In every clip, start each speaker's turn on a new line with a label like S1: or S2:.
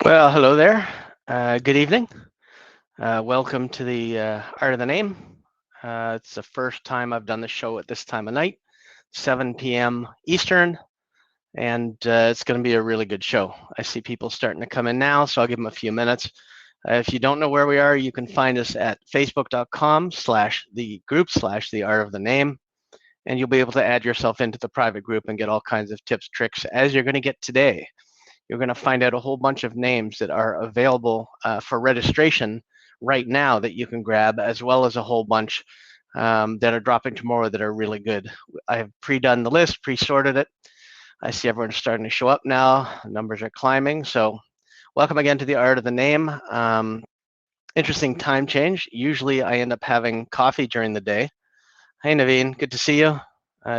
S1: Well, hello there. Good evening. Welcome to the Art of the Name. It's the first time I've done the show at this time of night, 7 p.m. Eastern, and it's going to be a really good show. I see people starting to come in now, so I'll give them a few minutes. If you don't know where we are, you can find us at facebook.com/the Art of the Name, and you'll be able to add yourself into the private group and get all kinds of tips, tricks, as you're going to get today. You're going to find out a whole bunch of names that are available for registration right now that you can grab, as well as a whole bunch that are dropping tomorrow that are really good. I have pre-done the list, pre-sorted it. I see everyone's starting to show up now. Numbers are climbing. So welcome again to the Art of the Name. Interesting time change. Usually I end up having coffee during the day. Hey, Naveen, good to see you.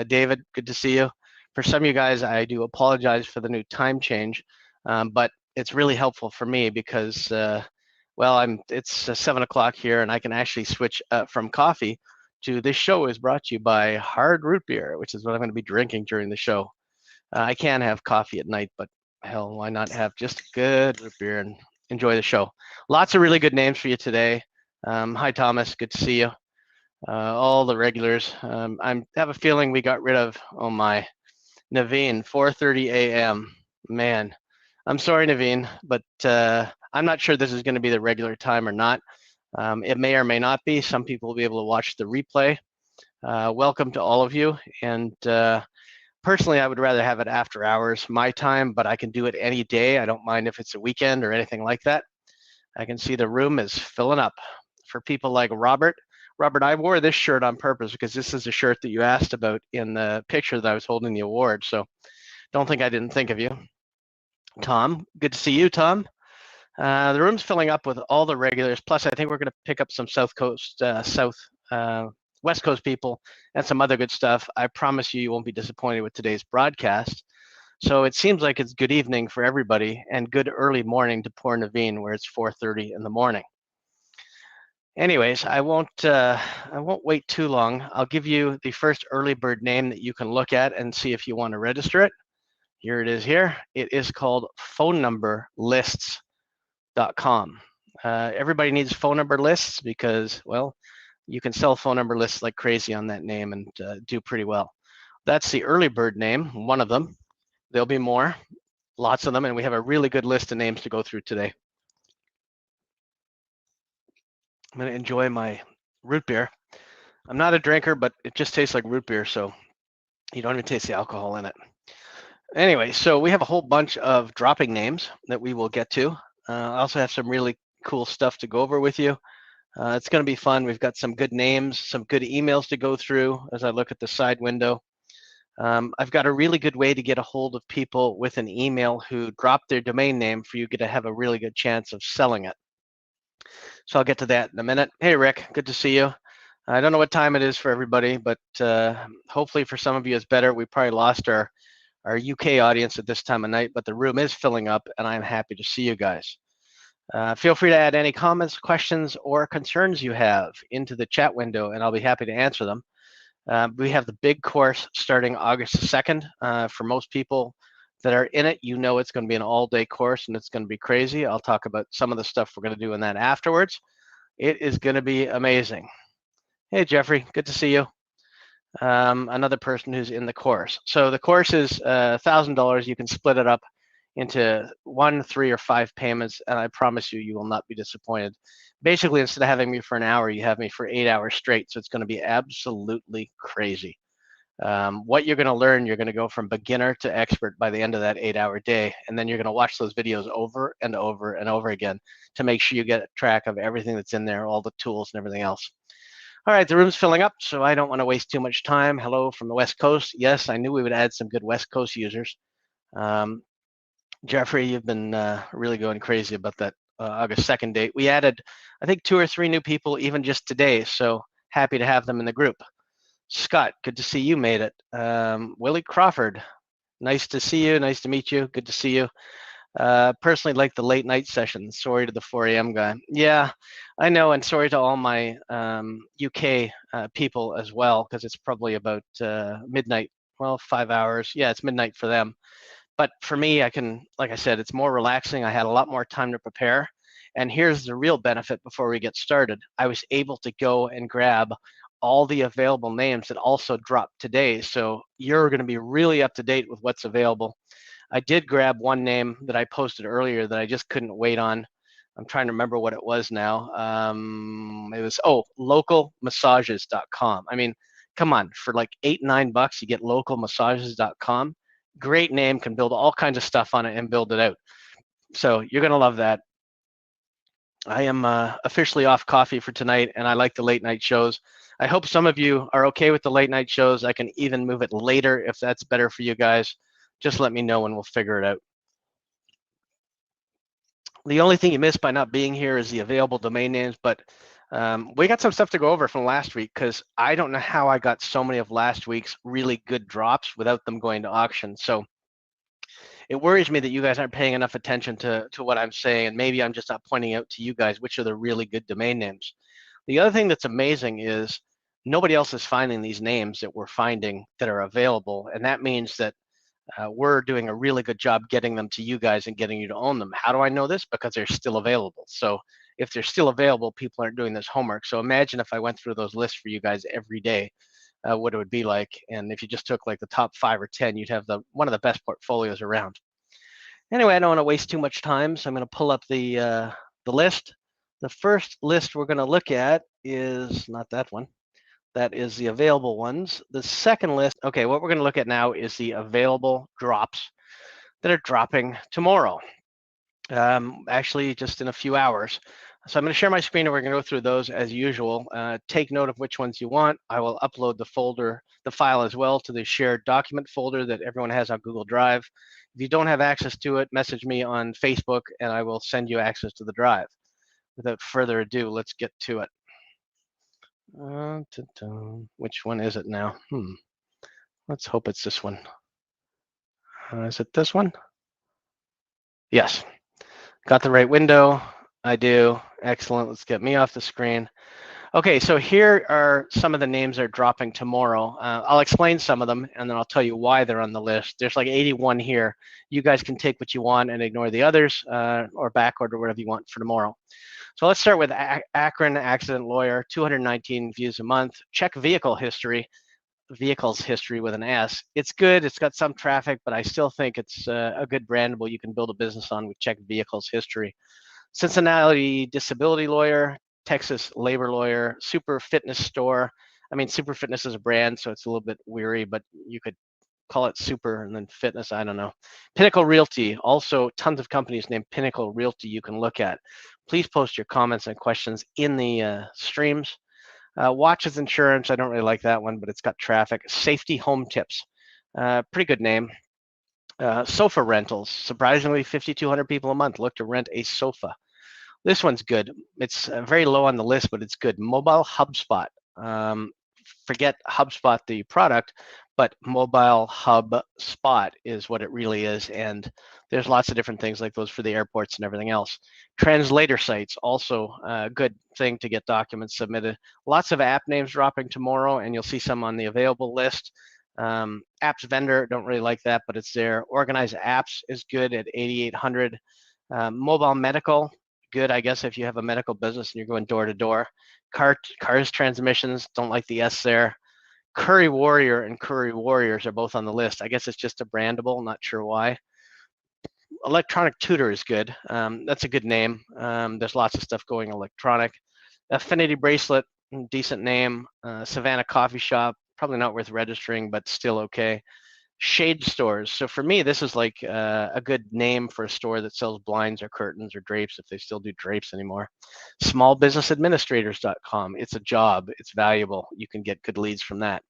S1: David, good to see you. For some of you guys, I do apologize for the new time change, but it's really helpful for me because, it's 7 o'clock here and I can actually switch from coffee to this show is brought to you by hard root beer, which is what I'm going to be drinking during the show. I can have coffee at night, but hell, why not have just good root beer and enjoy the show? Lots of really good names for you today. Hi, Thomas. Good to see you. All the regulars. I have a feeling we got rid of, oh my, Naveen, 4:30 a.m. Man, I'm sorry, Naveen, but I'm not sure this is going to be the regular time or not. It may or may not be. Some people will be able to watch the replay. Welcome to all of you. And personally, I would rather have it after hours, my time, but I can do it any day. I don't mind if it's a weekend or anything like that. I can see the room is filling up. For people like Robert, I wore this shirt on purpose because this is a shirt that you asked about in the picture that I was holding the award. So don't think I didn't think of you. Tom, good to see you, Tom. The room's filling up with all the regulars. Plus, I think we're going to pick up some West Coast people and some other good stuff. I promise you, you won't be disappointed with today's broadcast. So it seems like it's good evening for everybody and good early morning to poor Naveen, where it's 4:30 in the morning. Anyways, I won't wait too long. I'll give you the first early bird name that you can look at and see if you want to register it. Here it is here. It is called phone-number-lists.com. Everybody needs phone number lists because, well, you can sell phone number lists like crazy on that name and do pretty well. That's the early bird name, one of them. There'll be more, lots of them, and we have a really good list of names to go through today. I'm going to enjoy my root beer. I'm not a drinker, but it just tastes like root beer, so you don't even taste the alcohol in it. Anyway, so we have a whole bunch of dropping names that we will get to. I also have some really cool stuff to go over with you. It's going to be fun. We've got some good names, some good emails to go through as I look at the side window. I've got a really good way to get a hold of people with an email who dropped their domain name for you to have a really good chance of selling it. So I'll get to that in a minute. Hey, Rick, good to see you. I don't know what time it is for everybody, but hopefully for some of you it's better. We probably lost our UK audience at this time of night, but the room is filling up and I'm happy to see you guys. Feel free to add any comments, questions, or concerns you have into the chat window and I'll be happy to answer them. We have the big course starting August 2nd. For most people that are in it, you know it's going to be an all-day course and it's going to be crazy. I'll talk about some of the stuff we're going to do in that afterwards. It is going to be amazing. Hey, Jeffrey, good to see you. Another person who's in the course. So the course is $1,000. You can split it up into 1, 3, or 5 payments, and I promise you, you will not be disappointed. Basically, instead of having me for an hour, you have me for 8 hours straight, so it's going to be absolutely crazy. What you're going to learn, you're going to go from beginner to expert by the end of that 8-hour day, and then you're going to watch those videos over and over and over again to make sure you get track of everything that's in there, all the tools and everything else. All right, the room's filling up, so I don't want to waste too much time. Hello from the West Coast. Yes, I knew we would add some good West Coast users. Jeffrey, you've been really going crazy about that August 2nd date. We added, I think, 2 or 3 new people even just today, so happy to have them in the group. Scott, good to see you made it. Willie Crawford, nice to see you, nice to meet you, good to see you. Personally like the late night sessions. Sorry to the 4 a.m. guy. Yeah, I know, and sorry to all my UK people as well, because it's probably about midnight. Well, 5 hours. Yeah, it's midnight for them. But for me, I can, like I said, it's more relaxing. I had a lot more time to prepare. And here's the real benefit before we get started. I was able to go and grab all the available names that also dropped today. So you're going to be really up to date with what's available. I did grab one name that I posted earlier that I just couldn't wait on. I'm trying to remember what it was now. It was, localmassages.com. I mean, come on, for like $8-9, you get localmassages.com. Great name, can build all kinds of stuff on it and build it out. So you're going to love that. I am officially off coffee for tonight, and I like the late night shows. I hope some of you are okay with the late night shows. I can even move it later if that's better for you guys. Just let me know and we'll figure it out. The only thing you missed by not being here is the available domain names, but we got some stuff to go over from last week because I don't know how I got so many of last week's really good drops without them going to auction. So it worries me that you guys aren't paying enough attention to what I'm saying, and maybe I'm just not pointing out to you guys which are the really good domain names. The other thing that's amazing is nobody else is finding these names that we're finding that are available, and that means that we're doing a really good job getting them to you guys and getting you to own them. How do I know this? Because they're still available. So if they're still available, people aren't doing this homework. So imagine if I went through those lists for you guys every day, what it would be like. And if you just took like the top 5 or 10, you'd have one of the best portfolios around. Anyway, I don't want to waste too much time, so I'm going to pull up the list. The first list we're going to look at is not that one. That is the available ones. The second list, okay, what we're going to look at now is the available drops that are dropping tomorrow, actually just in a few hours. So I'm going to share my screen and we're going to go through those as usual. Take note of which ones you want. I will upload the file as well to the shared document folder that everyone has on Google Drive. If you don't have access to it, message me on Facebook and I will send you access to the drive. Without further ado, let's get to it. Which one is it now? Let's hope it's this one. Is it this one? Yes. Got the right window. I do. Excellent. Let's get me off the screen. Okay, so here are some of the names that are dropping tomorrow. I'll explain some of them, and then I'll tell you why they're on the list. There's like 81 here. You guys can take what you want and ignore the others, or backorder, whatever you want for tomorrow. So let's start with Akron Accident Lawyer, 219 views a month. Check vehicle history, vehicles history with an S. It's good. It's got some traffic, but I still think it's a good brandable you can build a business on with Check Vehicles History. Cincinnati Disability Lawyer, Texas Labor Lawyer, Super Fitness Store. I mean, Super Fitness is a brand, so it's a little bit weary, but you could call it Super and then Fitness, I don't know. Pinnacle Realty, also tons of companies named Pinnacle Realty you can look at. Please post your comments and questions in the streams. Watches Insurance, I don't really like that one, but it's got traffic. Safety Home Tips, pretty good name. Sofa Rentals, surprisingly 5,200 people a month look to rent a sofa. This one's good. It's very low on the list, but it's good. Mobile HubSpot. Forget HubSpot, the product, but Mobile HubSpot is what it really is. And there's lots of different things like those for the airports and everything else. Translator sites, also a good thing to get documents submitted. Lots of app names dropping tomorrow, and you'll see some on the available list. Apps vendor, don't really like that, but it's there. Organized Apps is good at 8,800. Mobile medical, good, I guess, if you have a medical business and you're going door to door. Cars transmissions, don't like the S there. Curry Warrior and Curry Warriors are both on the list. I guess it's just a brandable, not sure why. Electronic Tutor is good. That's a good name. There's lots of stuff going electronic. Affinity Bracelet, decent name. Savannah Coffee Shop, probably not worth registering, but still okay. Shade stores. So for me, this is like a good name for a store that sells blinds or curtains or drapes, if they still do drapes anymore. Smallbusinessadministrators.com. It's a job. It's valuable. You can get good leads from that.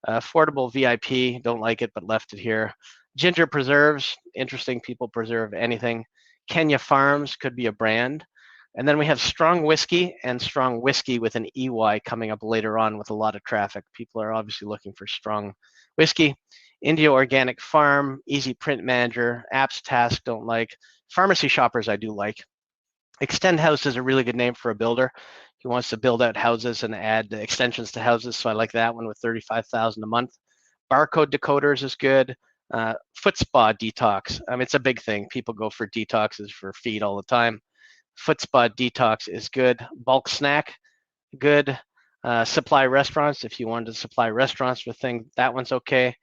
S1: Affordable VIP. Don't like it, but left it here. Ginger Preserves. Interesting. People preserve anything. Kenya Farms could be a brand. And then we have Strong Whiskey and Strong Whiskey with an EY coming up later on with a lot of traffic. People are obviously looking for strong whiskey. India Organic Farm, Easy Print Manager, Apps Task, don't like. Pharmacy Shoppers, I do like. Extend House is a really good name for a builder. He wants to build out houses and add extensions to houses, so I like that one with 35,000 a month. Barcode Decoders is good. Foot spa detox. It's a big thing. People go for detoxes for feet all the time. Foot spa detox is good. Bulk snack, good. Supply restaurants, if you wanted to supply restaurants with things, that one's okay.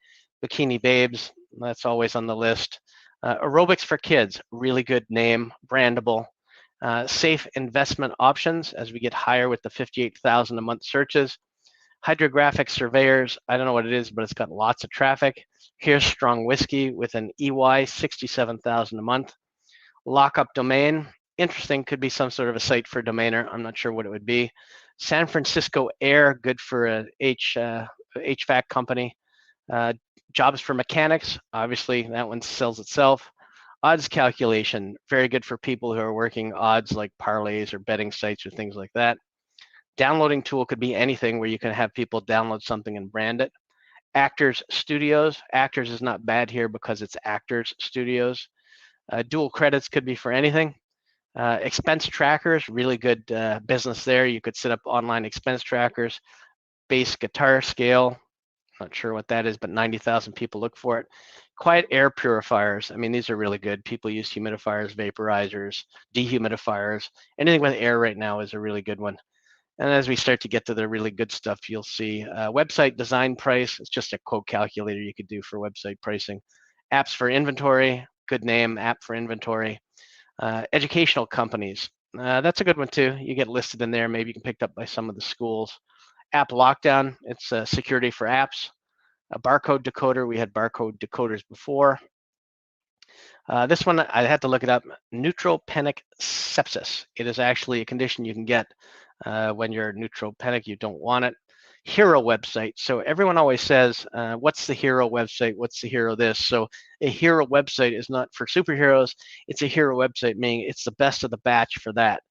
S1: Bikini Babes, that's always on the list. Aerobics for Kids, really good name, brandable. Safe investment options as we get higher with the 58,000 a month searches. Hydrographic surveyors, I don't know what it is, but it's got lots of traffic. Here's Strong Whiskey with an EY, 67,000 a month. Lockup Domain, interesting, could be some sort of a site for domainer. I'm not sure what it would be. San Francisco Air, good for a HVAC company. Jobs for Mechanics, obviously that one sells itself. Odds calculation, very good for people who are working odds like parlays or betting sites or things like that. Downloading tool could be anything where you can have people download something and brand it. Actors Studios, Actors is not bad here because it's Actors Studios. Dual credits could be for anything. Expense trackers, really good business there. You could set up online expense trackers. Bass guitar scale, not sure what that is, but 90,000 people look for it. Quiet air purifiers, these are really good. People use humidifiers, vaporizers, dehumidifiers. Anything with air right now is a really good one. And as we start to get to the really good stuff, you'll see website design price. It's just a quote calculator you could do for website pricing. Apps for inventory, good name, app for inventory. Educational companies, that's a good one too. You get listed in there. Maybe you can pick up by some of the schools. App lockdown, it's security for apps. A barcode decoder, we had barcode decoders before. This one, I had to look it up, neutropenic sepsis. It is actually a condition you can get when you're neutropenic, you don't want it. Hero website. So everyone always says, what's the hero website? What's the hero this? So a hero website is not for superheroes. It's a hero website, meaning it's the best of the batch for that.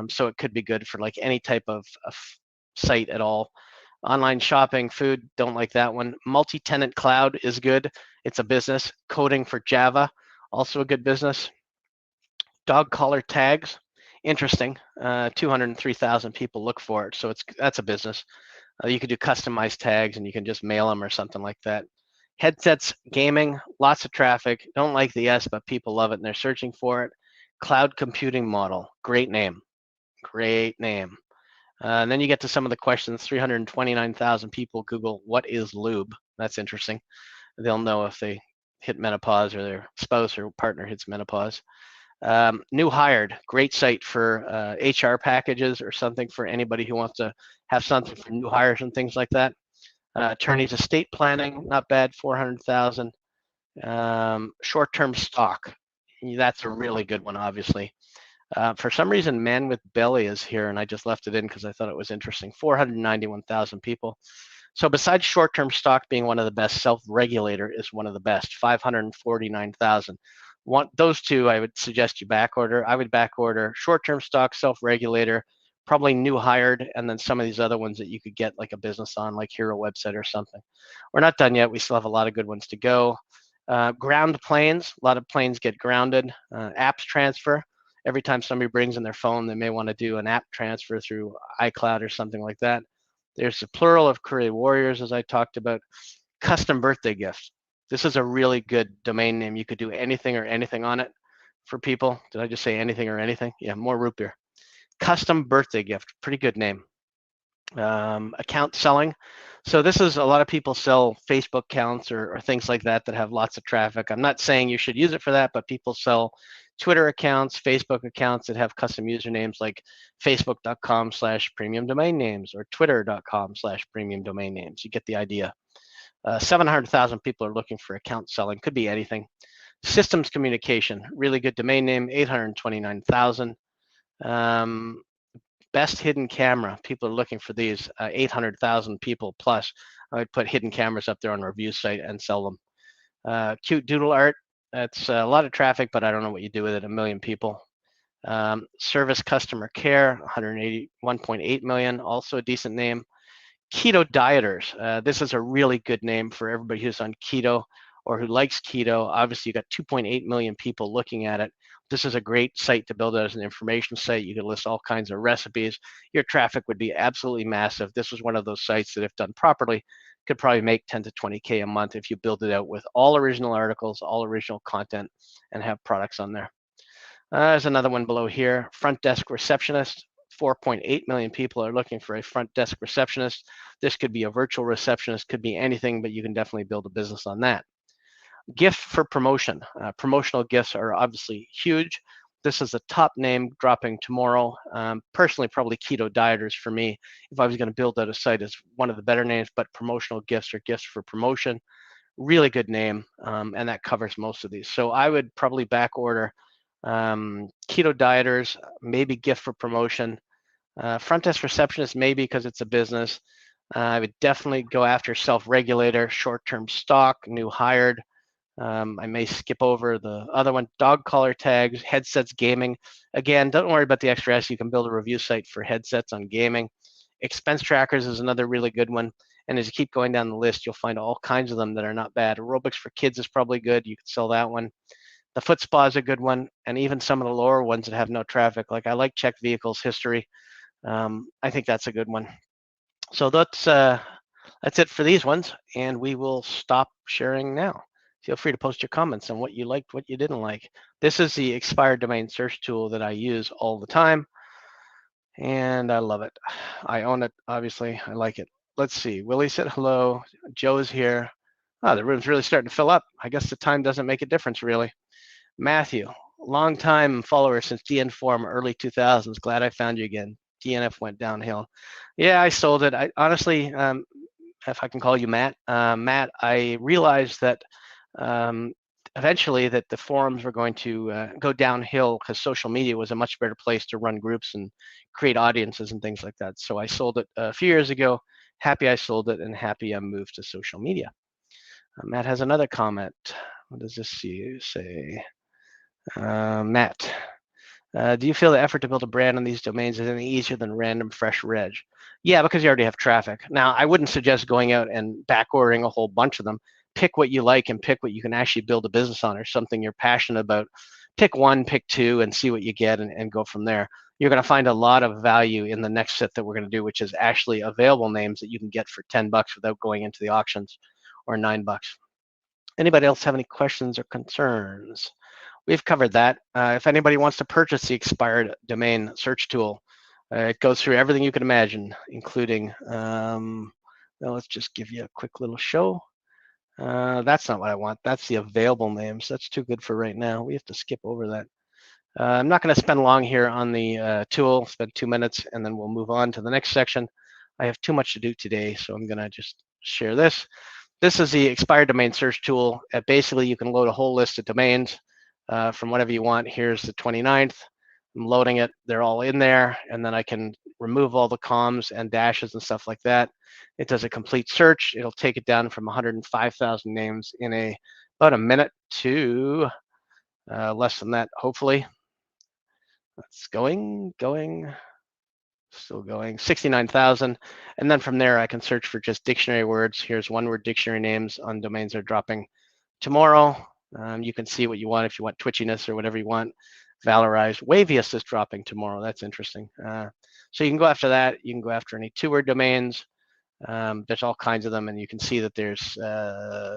S1: So it could be good for like any type of site at all. Online shopping, food, don't like that one. Multi-tenant cloud is good. It's a business. Coding for Java, also a good business. Dog collar tags, interesting. 203,000 people look for it, so that's a business. You could do customized tags and you can just mail them or something like that. Headsets, gaming, lots of traffic. Don't like the S, but people love it and they're searching for it. Cloud computing model, great name, great name. And then you get to some of the questions. 329,000 people Google, what is lube? That's interesting. They'll know if they hit menopause or their spouse or partner hits menopause. New hired, great site for HR packages or something for anybody who wants to have something for new hires and things like that. Attorneys estate planning, not bad, 400,000. Short-term stock, that's a really good one, obviously. For some reason, Man with Belly is here, and I just left it in because I thought it was interesting. 491,000 people. So besides short-term stock being one of the best, self-regulator is one of the best, 549,000. Those two, I would suggest you back order. I would back order short-term stock, self-regulator, probably new hired, and then some of these other ones that you could get like a business on, like Hero website or something. We're not done yet. We still have a lot of good ones to go. Ground planes, a lot of planes get grounded. Apps transfer. Every time somebody brings in their phone, they may want to do an app transfer through iCloud or something like that. There's the plural of career warriors, as I talked about. Custom birthday gift. This is a really good domain name. You could do anything or anything on it for people. Did I just say anything or anything? Yeah, more root beer. Custom birthday gift, pretty good name. Account selling. So this is a lot of people sell Facebook accounts or things like that that have lots of traffic. I'm not saying you should use it for that, but people sell Twitter accounts, Facebook accounts that have custom usernames like facebook.com/premium domain names or twitter.com/premium domain names. You get the idea. 700,000 people are looking for account selling, could be anything. Systems communication, really good domain name, 829,000. Best hidden camera, people are looking for these, 800,000 people plus. I would put hidden cameras up there on a review site and sell them. Cute doodle art, that's a lot of traffic, but I don't know what you do with it, 1 million people. Service customer care, 181.8 million, also a decent name. Keto dieters, this is a really good name for everybody who's on keto or who likes keto. Obviously, you got 2.8 million people looking at it. This is a great site to build as an information site. You can list all kinds of recipes. Your traffic would be absolutely massive. This was one of those sites that, if done properly, could probably make 10 to 20K a month if you build it out with all original articles, all original content, and have products on there. There's another one below here, front desk receptionist. 4.8 million people are looking for a front desk receptionist. This could be a virtual receptionist, could be anything, but you can definitely build a business on that. Gift for promotion. Promotional gifts are obviously huge. This is a top name dropping tomorrow. Personally, probably Keto Dieters for me. If I was going to build out a site, is one of the better names, but promotional gifts or gifts for promotion. Really good name, and that covers most of these. So I would probably back order Keto Dieters, maybe gift for promotion. Front desk receptionist, maybe because it's a business. I would definitely go after self-regulator, short-term stock, new hired. I may skip over the other one, dog collar tags, headsets, gaming. Again, don't worry about the extra S. You can build a review site for headsets on gaming. Expense trackers is another really good one. And as you keep going down the list, you'll find all kinds of them that are not bad. Aerobics for kids is probably good. You could sell that one. The foot spa is a good one. And even some of the lower ones that have no traffic. Like I like check vehicles history. I think that's a good one. So that's it for these ones. And we will stop sharing now. Feel free to post your comments on what you liked, what you didn't like. This is the expired domain search tool that I use all the time. And I love it. I own it, obviously. I like it. Let's see. Willie said hello. Joe's here. Oh, the room's really starting to fill up. I guess the time doesn't make a difference, really. Matthew, long time follower since DN Forum, early 2000s. Glad I found you again. DNF went downhill. Yeah, I sold it. I honestly, if I can call you Matt, Matt, I realized that eventually that the forums were going to go downhill because social media was a much better place to run groups and create audiences and things like that. So I sold it a few years ago. Happy I sold it and happy I moved to social media. Matt has another comment. What does this say? Matt, do you feel the effort to build a brand on these domains is any easier than random fresh reg? Yeah, because you already have traffic. Now, I wouldn't suggest going out and back ordering a whole bunch of them. Pick what you like and pick what you can actually build a business on or something you're passionate about. Pick one, pick two, and see what you get and go from there. You're going to find a lot of value in the next set that we're going to do, which is actually available names that you can get for $10 without going into the auctions, or $9. Anybody else have any questions or concerns? We've covered that. If anybody wants to purchase the expired domain search tool, it goes through everything you can imagine, including, well, let's just give you a quick little show. That's not what I want. That's the available names. That's too good for right now. We have to skip over that. I'm not going to spend long here on the tool, spend 2 minutes, and then we'll move on to the next section. I have too much to do today, so I'm going to just share this. This is the expired domain search tool. Basically, you can load a whole list of domains from whatever you want. Here's the 29th. I'm loading it. They're all in there, and then I can remove all the comms and dashes and stuff like that. It does a complete search. It'll take it down from 105,000 names in about a minute to less than that, hopefully. That's going, still going, 69,000. And then from there, I can search for just dictionary words. Here's one-word dictionary names on domains that are dropping tomorrow. You can see what you want if you want twitchiness or whatever you want. Valorized. Waviest is dropping tomorrow. That's interesting. So you can go after that. You can go after any two-word domains. There's all kinds of them, and you can see that there's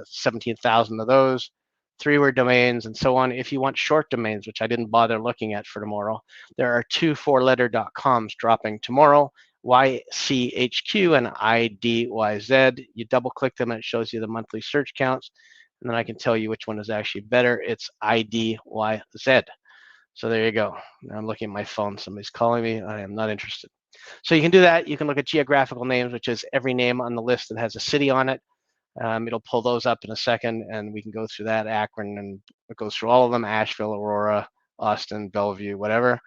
S1: 17,000 of those. Three-word domains and so on. If you want short domains, which I didn't bother looking at for tomorrow, there are 2 four-letter.coms dropping tomorrow. YCHQ and IDYZ. You double-click them, and it shows you the monthly search counts. And then I can tell you which one is actually better. It's IDYZ. So there you go. Now I'm looking at my phone. Somebody's calling me. I am not interested. So you can do that. You can look at geographical names, which is every name on the list that has a city on it. It'll pull those up in a second, and we can go through that. Akron, and it goes through all of them: Asheville, Aurora, Austin, Bellevue, whatever.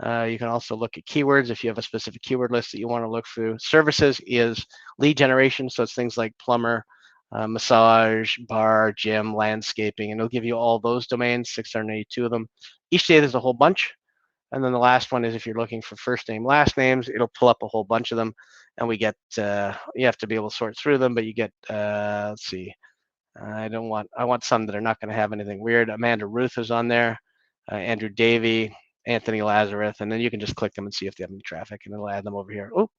S1: You can also look at keywords if you have a specific keyword list that you want to look through. Services is lead generation, so it's things like plumber, massage, bar, gym, landscaping, and it'll give you all those domains, 682 of them. Each day there's a whole bunch. And then the last one is if you're looking for first name, last names, it'll pull up a whole bunch of them. And we get, you have to be able to sort through them, but you get, let's see, I want some that are not going to have anything weird. Amanda Ruth is on there, Andrew Davey, Anthony Lazarus, and then you can just click them and see if they have any traffic, and it'll add them over here. Oh,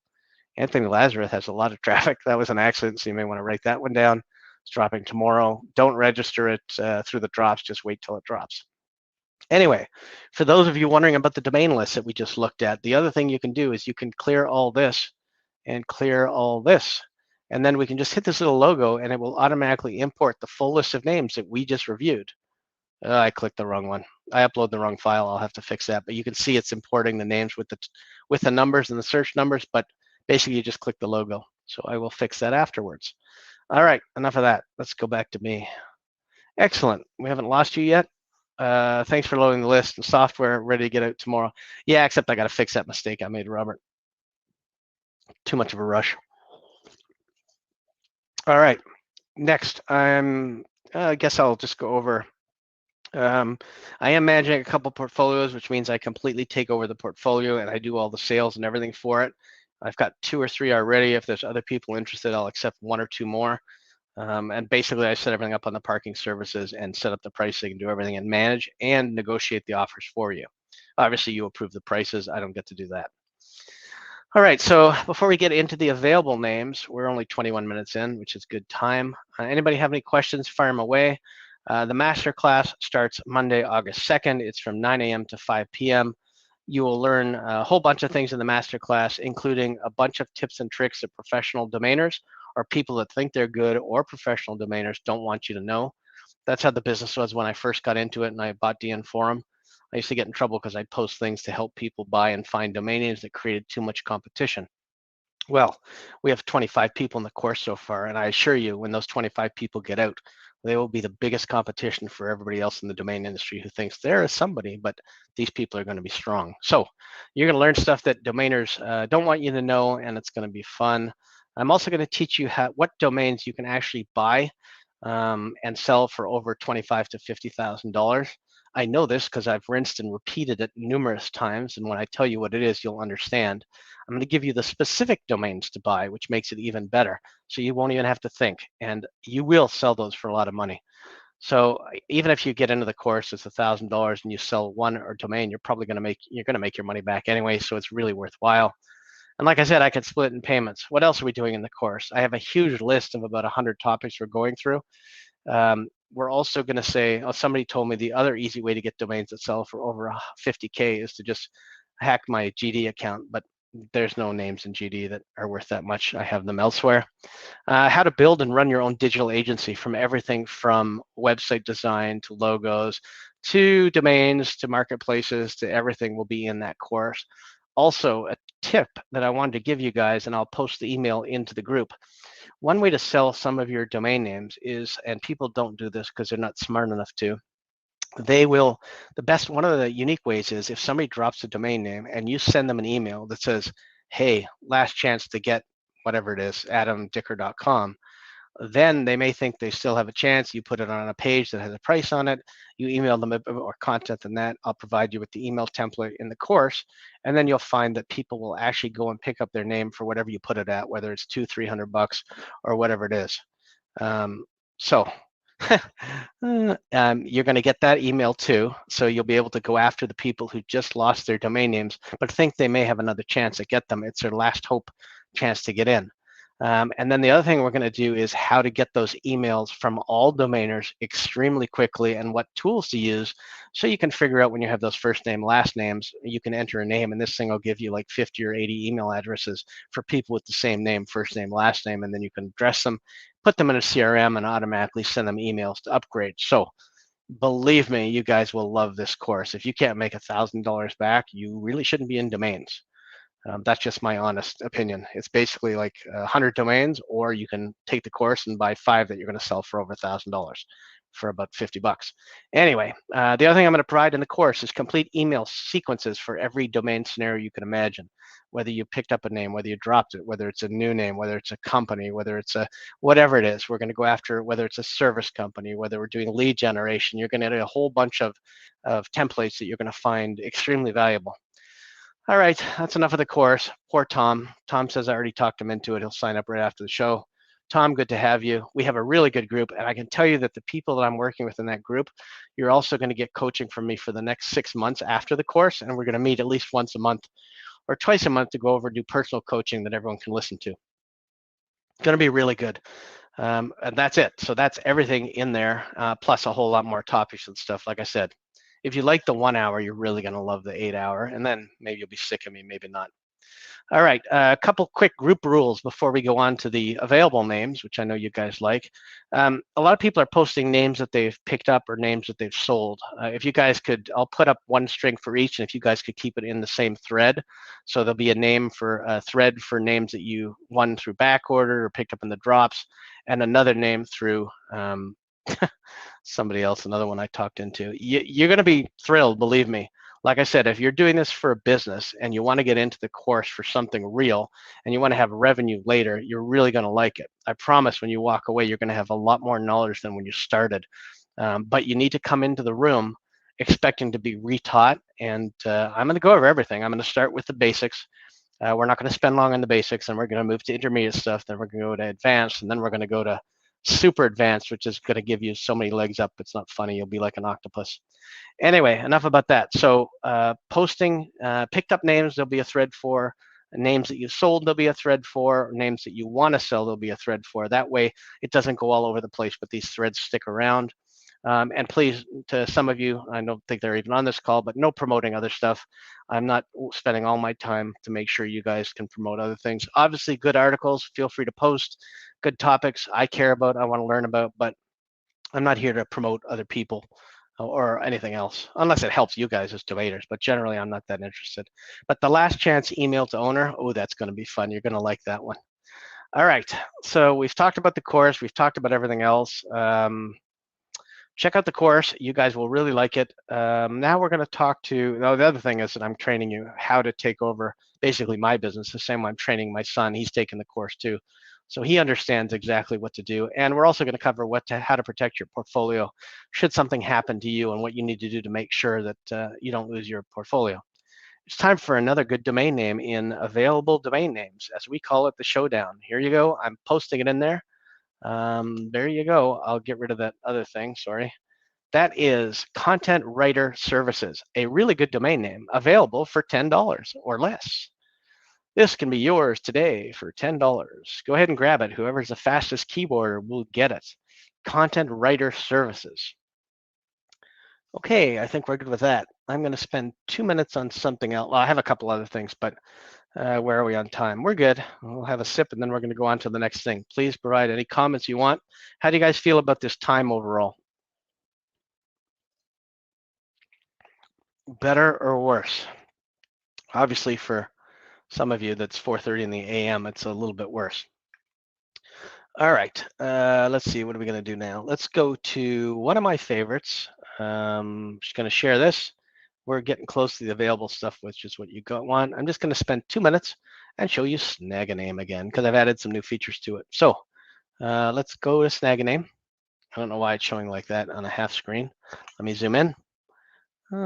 S1: Anthony Lazarus has a lot of traffic. That was an accident, so you may want to write that one down. It's dropping tomorrow. Don't register it through the drops. Just wait till it drops. Anyway, for those of you wondering about the domain list that we just looked at, the other thing you can do is you can clear all this and clear all this. And then we can just hit this little logo and it will automatically import the full list of names that we just reviewed. I clicked the wrong one. I uploaded the wrong file. I'll have to fix that. But you can see it's importing the names with the numbers and the search numbers, but basically you just click the logo. So I will fix that afterwards. All right, enough of that. Let's go back to me. Excellent. We haven't lost you yet. Thanks for loading the list and software ready to get out tomorrow. Yeah, except I got to fix that mistake I made, Robert. Too much of a rush. All right, next, I guess I'll just go over. I am managing a couple portfolios, which means I completely take over the portfolio and I do all the sales and everything for it. I've got 2 or 3 already. If there's other people interested, I'll accept 1 or 2 more. And basically, I set everything up on the parking services and set up the pricing and do everything and manage and negotiate the offers for you. Obviously, you approve the prices. I don't get to do that. All right, so before we get into the available names, we're only 21 minutes in, which is good time. Anybody have any questions? Fire them away. The masterclass starts Monday, August 2nd. It's from 9 a.m. to 5 p.m. You will learn a whole bunch of things in the masterclass, including a bunch of tips and tricks that professional domainers or people that think they're good or professional domainers don't want you to know. That's how the business was when I first got into it and I bought DN Forum. I used to get in trouble because I'd post things to help people buy and find domain names that created too much competition. Well, we have 25 people in the course so far, and I assure you, when those 25 people get out, they will be the biggest competition for everybody else in the domain industry who thinks there is somebody, but these people are going to be strong. So you're going to learn stuff that domainers don't want you to know, and it's going to be fun. I'm also going to teach you what domains you can actually buy and sell for over $25,000 to $50,000. I know this because I've rinsed and repeated it numerous times, and when I tell you what it is, you'll understand. I'm going to give you the specific domains to buy, which makes it even better. So you won't even have to think, and you will sell those for a lot of money. So even if you get into the course, it's $1,000 and you sell one or domain, you're probably going to make your money back anyway. So it's really worthwhile. And like I said, I could split in payments. What else are we doing in the course? I have a huge list of about 100 topics we're going through. We're also going to say, somebody told me the other easy way to get domains that sell for over 50K is to just hack my GD account, but there's no names in GD that are worth that much. I have them elsewhere. How to build and run your own digital agency, from everything from website design to logos to domains to marketplaces to everything will be in that course. Also, a tip that I wanted to give you guys, and I'll post the email into the group. One way to sell some of your domain names is, and people don't do this because they're not smart enough to, one of the unique ways is if somebody drops a domain name and you send them an email that says, hey, last chance to get whatever it is, adamdicker.com, then they may think they still have a chance. You put it on a page that has a price on it. You email them a bit more content than that. I'll provide you with the email template in the course. And then you'll find that people will actually go and pick up their name for whatever you put it at, whether it's $200-300 or whatever it is. You're going to get that email too. So you'll be able to go after the people who just lost their domain names, but think they may have another chance to get them. It's their last hope chance to get in. And then the other thing we're going to do is how to get those emails from all domainers extremely quickly and what tools to use so you can figure out when you have those first name, last names, you can enter a name and this thing will give you like 50 or 80 email addresses for people with the same name, first name, last name, and then you can address them, put them in a CRM and automatically send them emails to upgrade. So believe me, you guys will love this course. If you can't make $1,000 back, you really shouldn't be in domains. That's just my honest opinion. It's basically like 100 domains, or you can take the course and buy 5 that you're going to sell for over $1,000 for about $50. Anyway, the other thing I'm going to provide in the course is complete email sequences for every domain scenario you can imagine. Whether you picked up a name, whether you dropped it, whether it's a new name, whether it's a company, whether it's a whatever it is, we're going to go after whether it's a service company, whether we're doing lead generation. You're going to get a whole bunch of templates that you're going to find extremely valuable. All right, that's enough of the course. Poor Tom. Tom says I already talked him into it. He'll sign up right after the show. Tom, good to have you. We have a really good group, and I can tell you that the people that I'm working with in that group, you're also going to get coaching from me for the next 6 months after the course, and we're going to meet at least once a month. or twice a month to go over and do personal coaching that everyone can listen to. It's going to be really good. And that's it. So that's everything in there, plus a whole lot more topics and stuff. Like I said, if you like the 1 hour, you're really going to love the 8 hour, and then maybe you'll be sick of me, maybe not. All right, a couple quick group rules before we go on to the available names, which I know you guys like. A lot of people are posting names that they've picked up or names that they've sold. If you guys could, I'll put up one string for each, and if you guys could keep it in the same thread, so there'll be a name for a thread for names that you won through back order or picked up in the drops, and another name through somebody else, another one I talked into. You're going to be thrilled, believe me. Like I said, if you're doing this for a business and you want to get into the course for something real and you want to have revenue later, you're really going to like it. I promise when you walk away, you're going to have a lot more knowledge than when you started. But you need to come into the room expecting to be retaught. And I'm going to go over everything. I'm going to start with the basics. We're not going to spend long on the basics, and we're going to move to intermediate stuff. Then we're going to go to advanced, and then we're going to go to super advanced, which is going to give you so many legs up. It's not funny. You'll be like an octopus. Anyway, enough about that. So posting picked up names, there'll be a thread for. Names that you sold, there'll be a thread for. Names that you want to sell, there'll be a thread for. That way, it doesn't go all over the place, but these threads stick around. And please, to some of you, I don't think they're even on this call, but no promoting other stuff. I'm not spending all my time to make sure you guys can promote other things. Obviously, good articles, feel free to post. Good topics I care about, I want to learn about, but I'm not here to promote other people or anything else, unless it helps you guys as domators, but generally I'm not that interested. But the last chance email to owner, oh, that's going to be fun. You're going to like that one. All right, so we've talked about the course. We've talked about everything else. Check out the course. You guys will really like it. Now we're going to talk to, the other thing is that I'm training you how to take over basically my business, the same way I'm training my son. He's taking the course too. So he understands exactly what to do. And we're also going to cover how to protect your portfolio should something happen to you and what you need to do to make sure that you don't lose your portfolio. It's time for another good domain name in available domain names, as we call it, the showdown. Here you go. I'm posting it in there. There you go. I'll get rid of that other thing. Sorry. That is Content Writer Services, a really good domain name available for $10 or less. This can be yours today for $10. Go ahead and grab it. Whoever's the fastest keyboarder will get it. Content Writer Services. Okay, I think we're good with that. I'm going to spend 2 minutes on something else. Well, I have a couple other things, but where are we on time? We're good. We'll have a sip, and then we're going to go on to the next thing. Please provide any comments you want. How do you guys feel about this time overall? Better or worse? Obviously, for some of you, that's 4:30 in the a.m. It's a little bit worse. All right, let's see. What are we going to do now? Let's go to one of my favorites. Just going to share this. We're getting close to the available stuff, which is what you want. I'm just going to spend 2 minutes and show you Snag a Name again because I've added some new features to it. So let's go to Snag a Name. I don't know why it's showing like that on a half screen. Let me zoom in.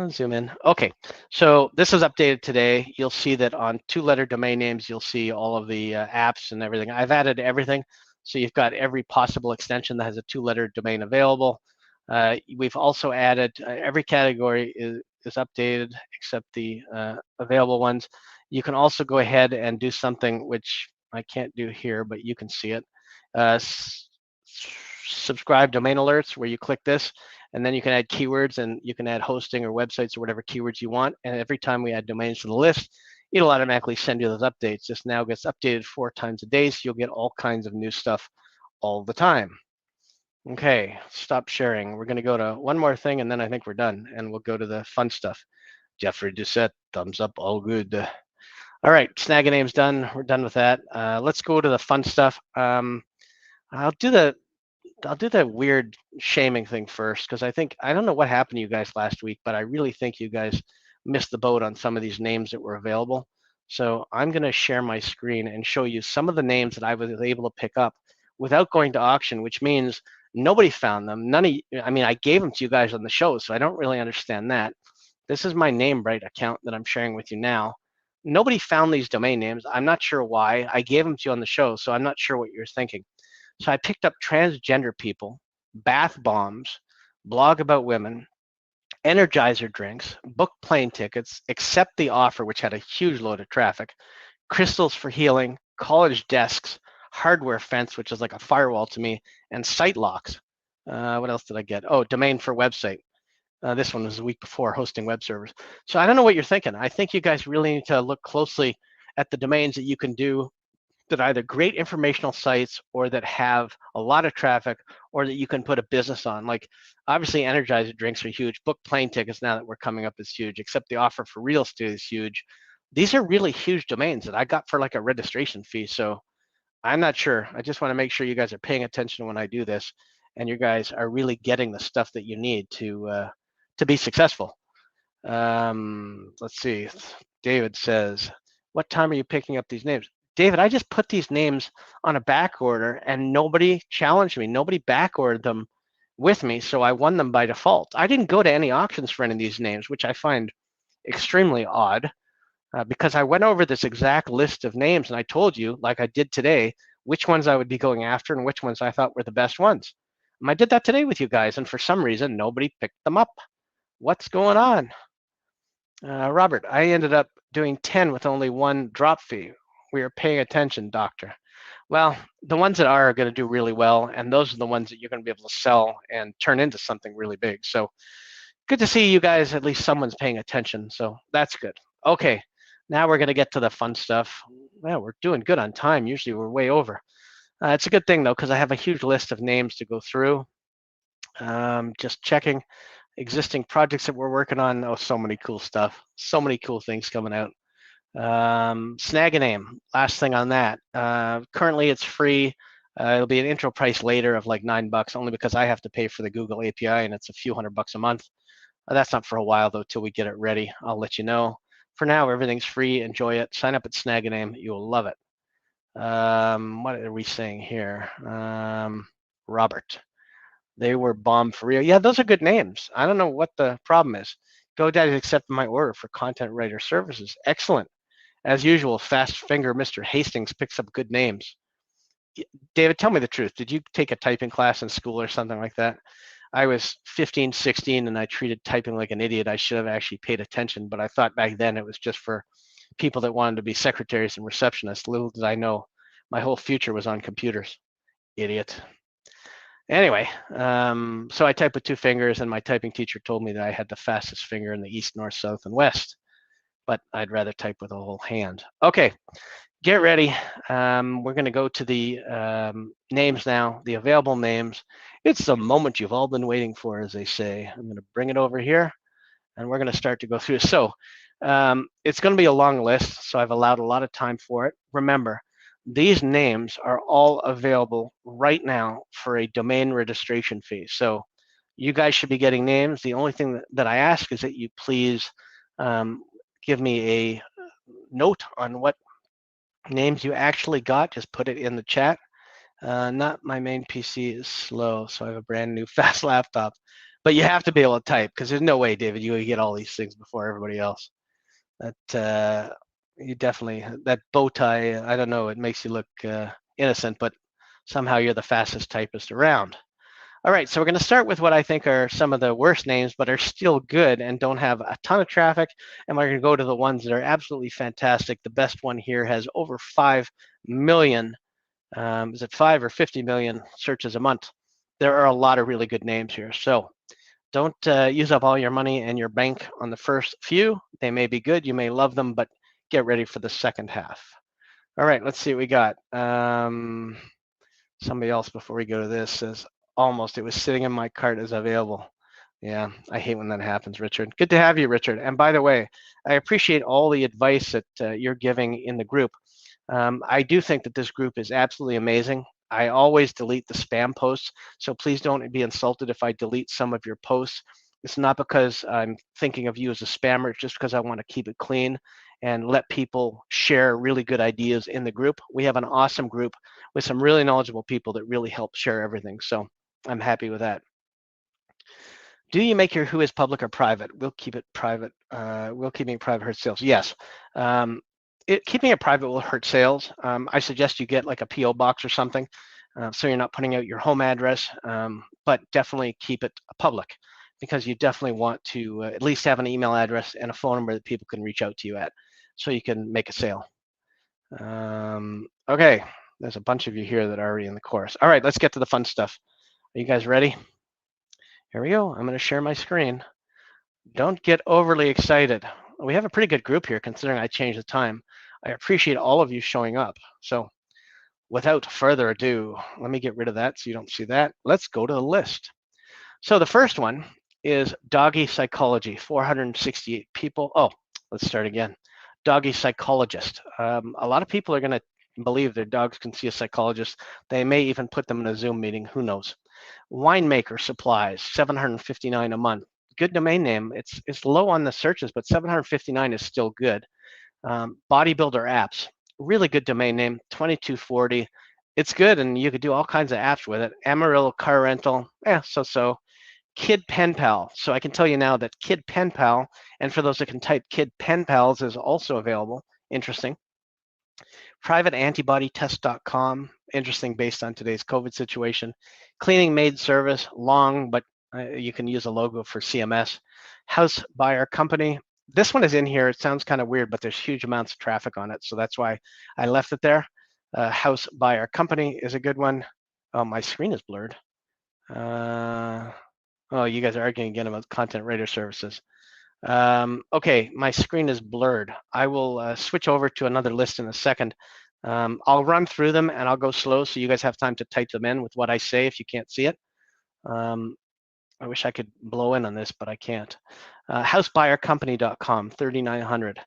S1: Zoom in. Okay, so this is updated today. You'll see that on 2-letter domain names, you'll see all of the apps and everything. I've added everything. So you've got every possible extension that has a 2-letter domain available. We've also added every category is updated except the available ones. You can also go ahead and do something which I can't do here, but you can see it. Subscribe domain alerts, where you click this, and then you can add keywords, and you can add hosting or websites or whatever keywords you want. And every time we add domains to the list, it'll automatically send you those updates. This now gets updated 4 times a day, so you'll get all kinds of new stuff all the time. Okay, stop sharing. We're going to go to one more thing, and then I think we're done, and we'll go to the fun stuff. Jeffrey Doucette, thumbs up, all good. All right, Snag a Name's done. We're done with that. Let's go to the fun stuff. I'll do the weird shaming thing first, because I don't know what happened to you guys last week, but I really think you guys missed the boat on some of these names that were available. So I'm going to share my screen and show you some of the names that I was able to pick up without going to auction, which means nobody found them. I gave them to you guys on the show, so I don't really understand that. This is my NameBrite account that I'm sharing with you now. Nobody found these domain names. I'm not sure why. I gave them to you on the show, so I'm not sure what you're thinking. So I picked up transgender people, bath bombs, blog about women, Energizer drinks, book plane tickets, accept the offer, which had a huge load of traffic, crystals for healing, college desks, hardware fence, which is like a firewall to me, and site locks. What else did I get? Oh, domain for website. This one was the week before, hosting web servers. So I don't know what you're thinking. I think you guys really need to look closely at the domains that you can do that are either great informational sites or that have a lot of traffic or that you can put a business on. Like obviously Energizer drinks are huge. Book plane tickets now that we're coming up is huge, except the offer for real estate is huge. These are really huge domains that I got for like a registration fee. So I'm not sure. I just want to make sure you guys are paying attention when I do this and you guys are really getting the stuff that you need to be successful. Let's see. David says, what time are you picking up these names? David, I just put these names on a back order and nobody challenged me. Nobody back ordered them with me, so I won them by default. I didn't go to any auctions for any of these names, which I find extremely odd because I went over this exact list of names and I told you, like I did today, which ones I would be going after and which ones I thought were the best ones. And I did that today with you guys, and for some reason, nobody picked them up. What's going on? Robert, I ended up doing 10 with only one drop fee. We are paying attention, doctor. Well, the ones that are going to do really well, and those are the ones that you're going to be able to sell and turn into something really big. So good to see you guys, at least someone's paying attention. So that's good. Okay, now we're going to get to the fun stuff. Well, we're doing good on time. Usually we're way over. It's a good thing, though, because I have a huge list of names to go through. Just checking existing projects that we're working on. Oh, so many cool stuff. So many cool things coming out. Snag a name, last thing on that. Currently it's free. It'll be an intro price later of like $9, only because I have to pay for the Google API and it's a few $100 a month. That's not for a while though, till we get it ready. I'll let you know. For now, everything's free. Enjoy it. Sign up at Snag a Name. You will love it. What are we saying here? Robert. They were bombed for real. Yeah, those are good names. I don't know what the problem is. GoDaddy accepted my order for content writer services. Excellent. As usual, fast finger Mr. Hastings picks up good names. David, tell me the truth. Did you take a typing class in school or something like that? I was 15, 16, and I treated typing like an idiot. I should have actually paid attention, but I thought back then it was just for people that wanted to be secretaries and receptionists. Little did I know my whole future was on computers. Idiot. Anyway, so I type with two fingers, and my typing teacher told me that I had the fastest finger in the east, north, south, and west, but I'd rather type with a whole hand. Okay, get ready. We're going to go to the names now, the available names. It's the moment you've all been waiting for, as they say. I'm going to bring it over here, and we're going to start to go through. So it's going to be a long list, so I've allowed a lot of time for it. Remember, these names are all available right now for a domain registration fee. So you guys should be getting names. The only thing that I ask is that you please give me a note on what names you actually got. Just put it in the chat. Not my main PC is slow, so I have a brand new fast laptop. But you have to be able to type, because there's no way, David, you would get all these things before everybody else. That you definitely, that bow tie, I don't know, it makes you look innocent, but somehow you're the fastest typist around. All right, so we're going to start with what I think are some of the worst names, but are still good and don't have a ton of traffic. And we're going to go to the ones that are absolutely fantastic. The best one here has over 5 million, is it 5 or 50 million searches a month? There are a lot of really good names here. So don't use up all your money and your bank on the first few. They may be good, you may love them, but get ready for the second half. All right, let's see what we got. Somebody else before we go to this says, almost, it was sitting in my cart as available. Yeah, I hate when that happens, Richard. Good to have you, Richard. And by the way, I appreciate all the advice that you're giving in the group. I do think that this group is absolutely amazing. I always delete the spam posts, so please don't be insulted if I delete some of your posts. It's not because I'm thinking of you as a spammer, it's just because I want to keep it clean and let people share really good ideas in the group. We have an awesome group with some really knowledgeable people that really help share everything, so I'm happy with that. Do you make your Whois public or private? We'll keep it private. Will keeping it private hurt sales? Yes. Keeping it private will hurt sales. I suggest you get like a PO box or something, so you're not putting out your home address, but definitely keep it public. because you definitely want to at least have an email address and a phone number that people can reach out to you at, so you can make a sale. Okay, there's a bunch of you here that are already in the course. All right, let's get to the fun stuff. Are you guys ready? Here we go. I'm going to share my screen. Don't get overly excited. We have a pretty good group here considering I changed the time. I appreciate all of you showing up. So without further ado, let me get rid of that so you don't see that. Let's go to the list. So the first one is Doggy Psychology, 468 people. Oh, let's start again. Doggy Psychologist. A lot of people are going to believe their dogs can see a psychologist. They may even put them in a Zoom meeting. Who knows? Winemaker Supplies, 759 a month. Good domain name. It's low on the searches, but 759 is still good. Bodybuilder Apps, really good domain name, 2240. It's good, and you could do all kinds of apps with it. Amarillo Car Rental, so. Kid Pen Pal. So I can tell you now that Kid Pen Pal, and for those that can type, Kid Pen Pals is also available. Interesting. PrivateAntibodyTest.com. Interesting based on today's COVID situation. Cleaning Maid Service, long, but you can use a logo for CMS. House Buyer Company. This one is in here. It sounds kind of weird, but there's huge amounts of traffic on it, so that's why I left it there. House Buyer Company is a good one. Oh, my screen is blurred. Oh, you guys are arguing again about content writer services. Okay, my screen is blurred. I will switch over to another list in a second. I'll run through them and I'll go slow so you guys have time to type them in with what I say if you can't see it. I wish I could blow in on this, but I can't. Housebuyercompany.com, 3,900.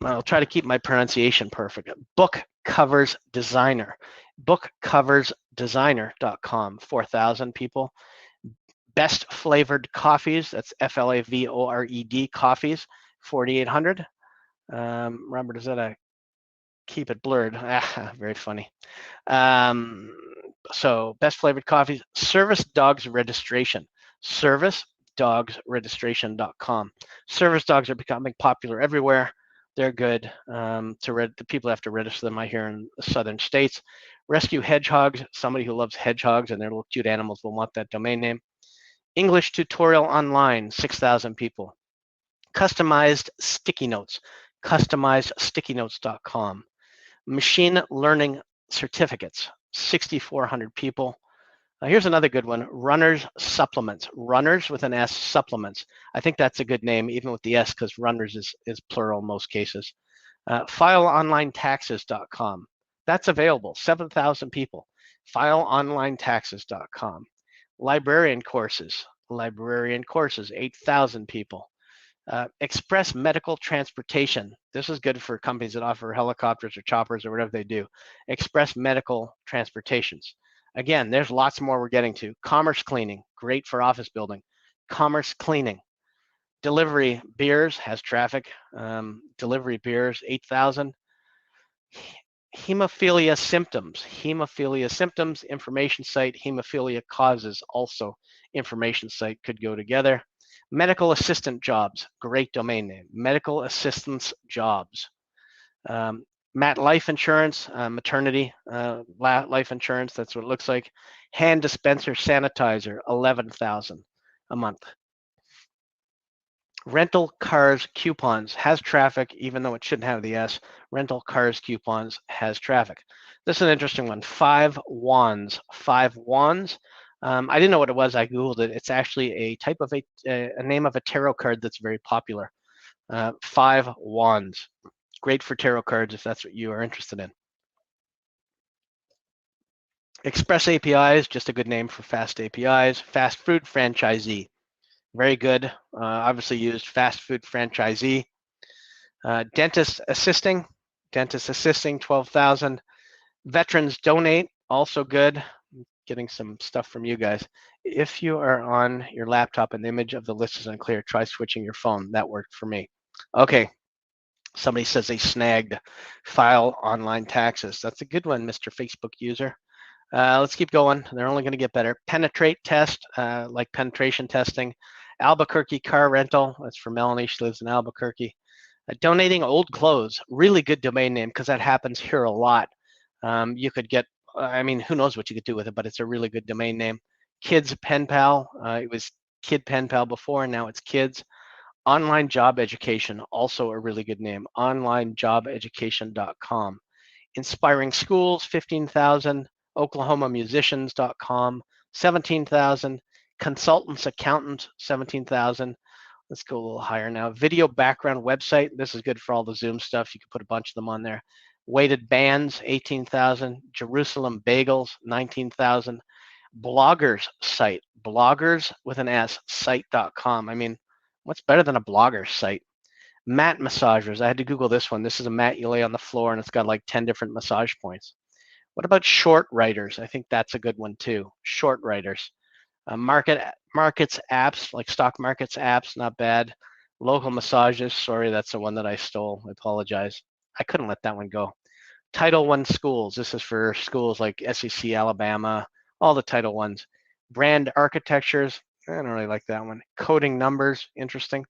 S1: I'll try to keep my pronunciation perfect. Book Covers Designer, bookcoversdesigner.com, 4,000 people. Best Flavored Coffees, that's FLAVORED Coffees, 4,800. Robert, is that a keep it blurred? Very funny. So Best Flavored Coffees, Service Dogs Registration, servicedogsregistration.com. Service dogs are becoming popular everywhere. They're good. The people have to register them, I hear, in the southern states. Rescue Hedgehogs, somebody who loves hedgehogs and their little cute animals will want that domain name. English Tutorial Online, 6,000 people. Customized Sticky Notes, customizedsticky-notes.com. Machine Learning Certificates, 6,400 people. Here's another good one, Runners Supplements, Runners with an S, Supplements. I think that's a good name, even with the S, because Runners is plural in most cases. FileOnlineTaxes.com. That's available, 7,000 people. FileOnlineTaxes.com. Librarian Courses, 8,000 people. Express Medical Transportation. This is good for companies that offer helicopters or choppers or whatever they do. Express Medical Transportations. Again, there's lots more we're getting to. Commerce Cleaning, great for office building. Commerce Cleaning. Delivery Beers has traffic. Delivery Beers, 8,000. Hemophilia Symptoms, information site. Hemophilia Causes, also information site, could go together. Medical Assistant Jobs, great domain name. Medical Assistance Jobs. Matt Life Insurance, maternity life insurance, that's what it looks like. Hand Dispenser Sanitizer, 11,000 a month. Rental Cars Coupons has traffic, even though it shouldn't have the S. Rental Cars Coupons has traffic. This is an interesting one. 5 Wands. I didn't know what it was. I Googled it. It's actually a type of a name of a tarot card that's very popular. 5 Wands. Great for tarot cards if that's what you are interested in. Express APIs, just a good name for fast APIs. Fast Food Franchisee. Very good. Obviously used. Fast Food Franchisee. Dentist Assisting, 12,000. Veterans Donate, also good. Getting some stuff from you guys. If you are on your laptop and the image of the list is unclear, try switching your phone. That worked for me. Okay. Somebody says they snagged File Online Taxes. That's a good one, Mr. Facebook user. Let's keep going. They're only going to get better. Penetrate Test, like penetration testing. Albuquerque Car Rental. That's for Melanie. She lives in Albuquerque. Donating Old Clothes. Really good domain name because that happens here a lot. You could get, who knows what you could do with it, but it's a really good domain name. Kids Pen Pal. It was Kid Pen Pal before, and now it's Kids. Online Job Education, also a really good name, onlinejobeducation.com. Inspiring Schools, 15,000. OklahomaMusicians.com, 17,000. Consultants Accountant, 17,000. Let's go a little higher now. Video Background Website. This is good for all the Zoom stuff. You can put a bunch of them on there. Weighted Bands, 18,000. Jerusalem Bagels, 19,000. Bloggers site, bloggers with an S, site.com. I mean, what's better than a blogger site? Mat massagers. I had to Google this one. This is a mat you lay on the floor and it's got like 10 different massage points. What about short writers? I think that's a good one too. Short writers. Markets apps, like stock markets apps, not bad. Local massages. Sorry, that's the one that I stole. I apologize. I couldn't let that one go. Title I schools. This is for schools like SEC, Alabama, all the Title I's. Brand architectures. I don't really like that one. Coding numbers. Interesting.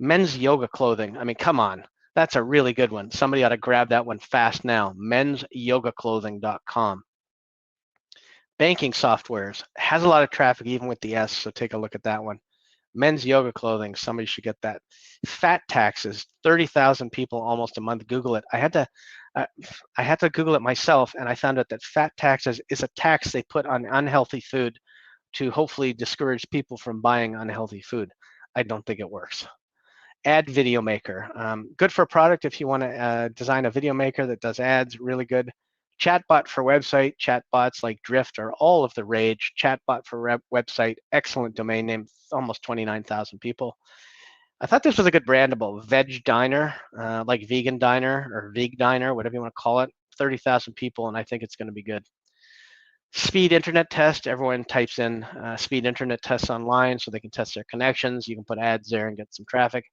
S1: Men's yoga clothing. I mean, come on. That's a really good one. Somebody ought to grab that one fast now. men'syogaclothing.com. Banking softwares. Has a lot of traffic even with the S, so take a look at that one. Men's yoga clothing. Somebody should get that. Fat taxes. 30,000 people almost a month. Google it. I had to Google it myself, and I found out that fat taxes is a tax they put on unhealthy food to hopefully discourage people from buying unhealthy food. I don't think it works. Ad video maker. Good for a product if you want to design a video maker that does ads, really good. Chatbot for website. Chatbots like Drift are all of the rage. Chatbot for website, excellent domain name, almost 29,000 people. I thought this was a good brandable. Veg Diner, like Vegan Diner or Veg Diner, whatever you want to call it. 30,000 people, and I think it's going to be good. Speed internet test. Everyone types in speed internet tests online so they can test their connections. You can put ads there and get some traffic.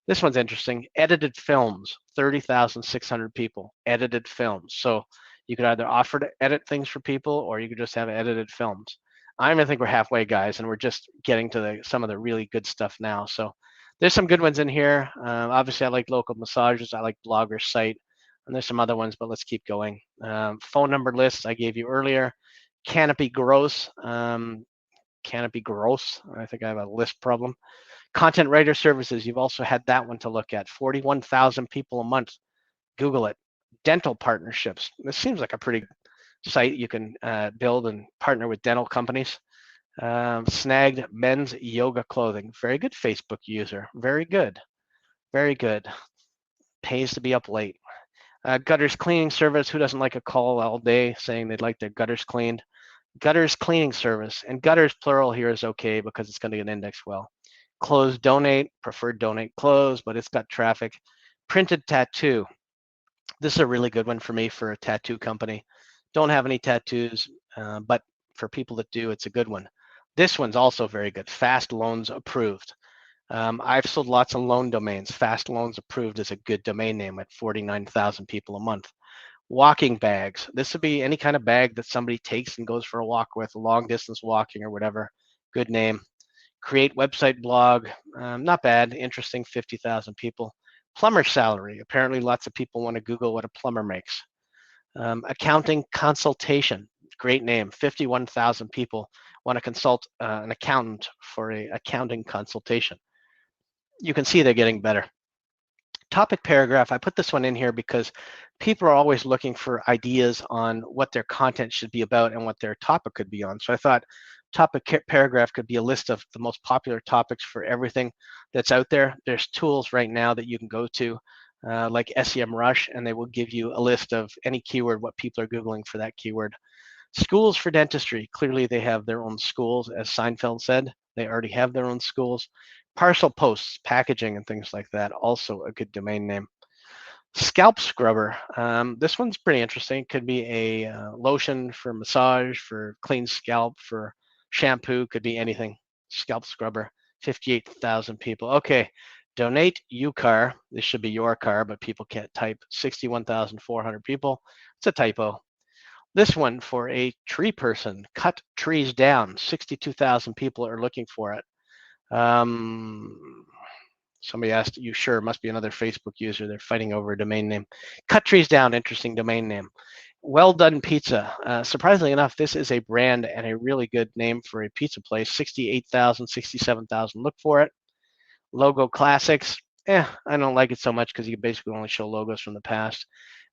S1: This one's interesting. Edited films, 30,600 people. Edited films. So you could either offer to edit things for people or you could just have edited films. I even think we're halfway, guys, and we're just getting to some of the really good stuff now. So there's some good ones in here. Obviously, I like local massages. I like blogger site. And there's some other ones, but let's keep going. Phone number lists I gave you earlier. Canopy Gross. Canopy Gross. I think I have a list problem. Content writer services, you've also had that one to look at. 41,000 people a month. Google it. Dental partnerships. This seems like a pretty site you can build and partner with dental companies. Snagged men's yoga clothing. Very good Facebook user. Very good. Very good. Pays to be up late. Gutters cleaning service. Who doesn't like a call all day saying they'd like their gutters cleaned? Gutters cleaning service. And gutters plural here is okay because it's going to get indexed well. Clothes donate, preferred donate clothes, but it's got traffic. Printed tattoo. This is a really good one for me for a tattoo company. Don't have any tattoos, but for people that do, it's a good one. This one's also very good. Fast loans approved. I've sold lots of loan domains. Fast loans approved is a good domain name at 49,000 people a month. Walking bags. This would be any kind of bag that somebody takes and goes for a walk with, long distance walking or whatever. Good name. Create website blog, not bad, interesting, 50,000 people. Plumber salary, apparently lots of people want to Google what a plumber makes. Accounting consultation, great name, 51,000 people want to consult an accountant for an accounting consultation. You can see they're getting better. Topic paragraph, I put this one in here because people are always looking for ideas on what their content should be about and what their topic could be on. So I thought topic paragraph could be a list of the most popular topics for everything that's out there. There's tools right now that you can go to like SEMrush, and they will give you a list of any keyword, what people are Googling for that keyword. Schools for dentistry, clearly they have their own schools, as Seinfeld said. They already have their own schools. Parcel posts, packaging, and things like that, also a good domain name. Scalp scrubber. This one's pretty interesting. It could be a lotion for massage, for clean scalp, for shampoo, could be anything. Scalp scrubber, 58,000 people. Okay, donate UCAR. This should be your car, but people can't type. 61,400 people. It's a typo. This one for a tree person, cut trees down. 62,000 people are looking for it. Somebody asked, you sure? Must be another Facebook user. They're fighting over a domain name. Cut trees down, interesting domain name. Well Done Pizza. Surprisingly enough, this is a brand and a really good name for a pizza place. 68,000, 67,000. Look for it. Logo Classics. I don't like it so much because you basically only show logos from the past.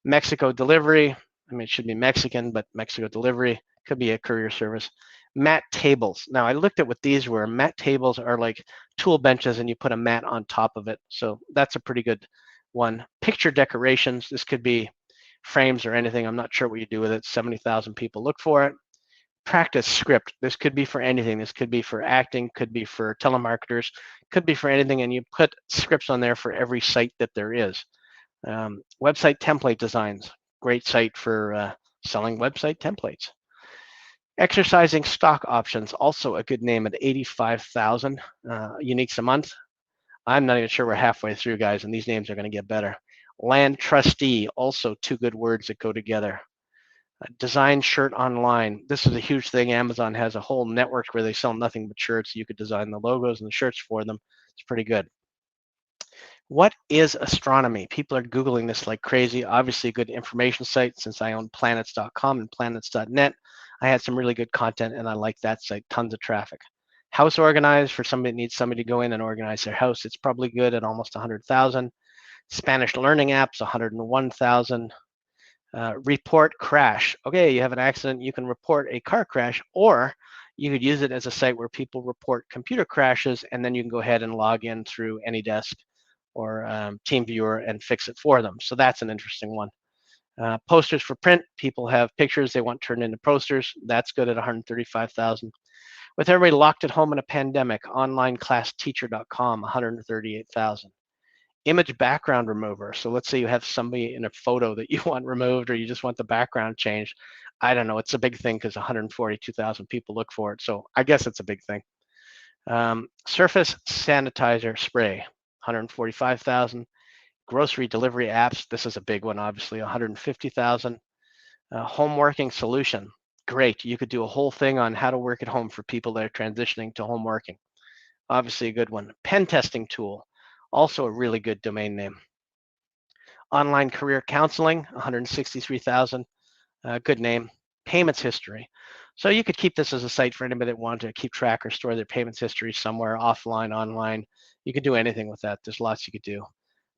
S1: Mexico Delivery. I mean, it should be Mexican, but Mexico Delivery could be a courier service. Mat tables. Now, I looked at what these were. Mat tables are like tool benches, and you put a mat on top of it. So that's a pretty good one. Picture decorations. This could be frames or anything. I'm not sure what you do with it. 70,000 people look for it. Practice script. This could be for anything. This could be for acting, could be for telemarketers, could be for anything. And you put scripts on there for every site that there is. Website template designs. Great site for selling website templates. Exercising stock options. Also a good name at 85,000 uniques a month. I'm not even sure we're halfway through, guys, and these names are going to get better. Land trustee. Also two good words that go together. Design shirt online. This is a huge thing. Amazon has a whole network where they sell nothing but shirts. You could design the logos and the shirts for them. It's pretty good. What is astronomy? People are Googling this like crazy. Obviously, a good information site since I own planets.com and planets.net. I had some really good content and I like that site. Tons of traffic. House organized for somebody that needs somebody to go in and organize their house. It's probably good at almost 100,000. Spanish learning apps, 101,000. Report crash. Okay, you have an accident, you can report a car crash, or you could use it as a site where people report computer crashes, and then you can go ahead and log in through AnyDesk or TeamViewer and fix it for them. So that's an interesting one. Posters for print. People have pictures they want turned into posters. That's good at 135,000. With everybody locked at home in a pandemic, onlineclassteacher.com, 138,000. Image background remover. So let's say you have somebody in a photo that you want removed, or you just want the background changed. I don't know. It's a big thing because 142,000 people look for it. So I guess it's a big thing. Surface sanitizer spray, 145,000. Grocery delivery apps. This is a big one, obviously, 150,000. Home working solution. Great. You could do a whole thing on how to work at home for people that are transitioning to home working. Obviously, a good one. Pen testing tool. Also a really good domain name. Online career counseling, 163,000. Good name. Payments history. So you could keep this as a site for anybody that wanted to keep track or store their payments history somewhere offline, online. You could do anything with that. There's lots you could do.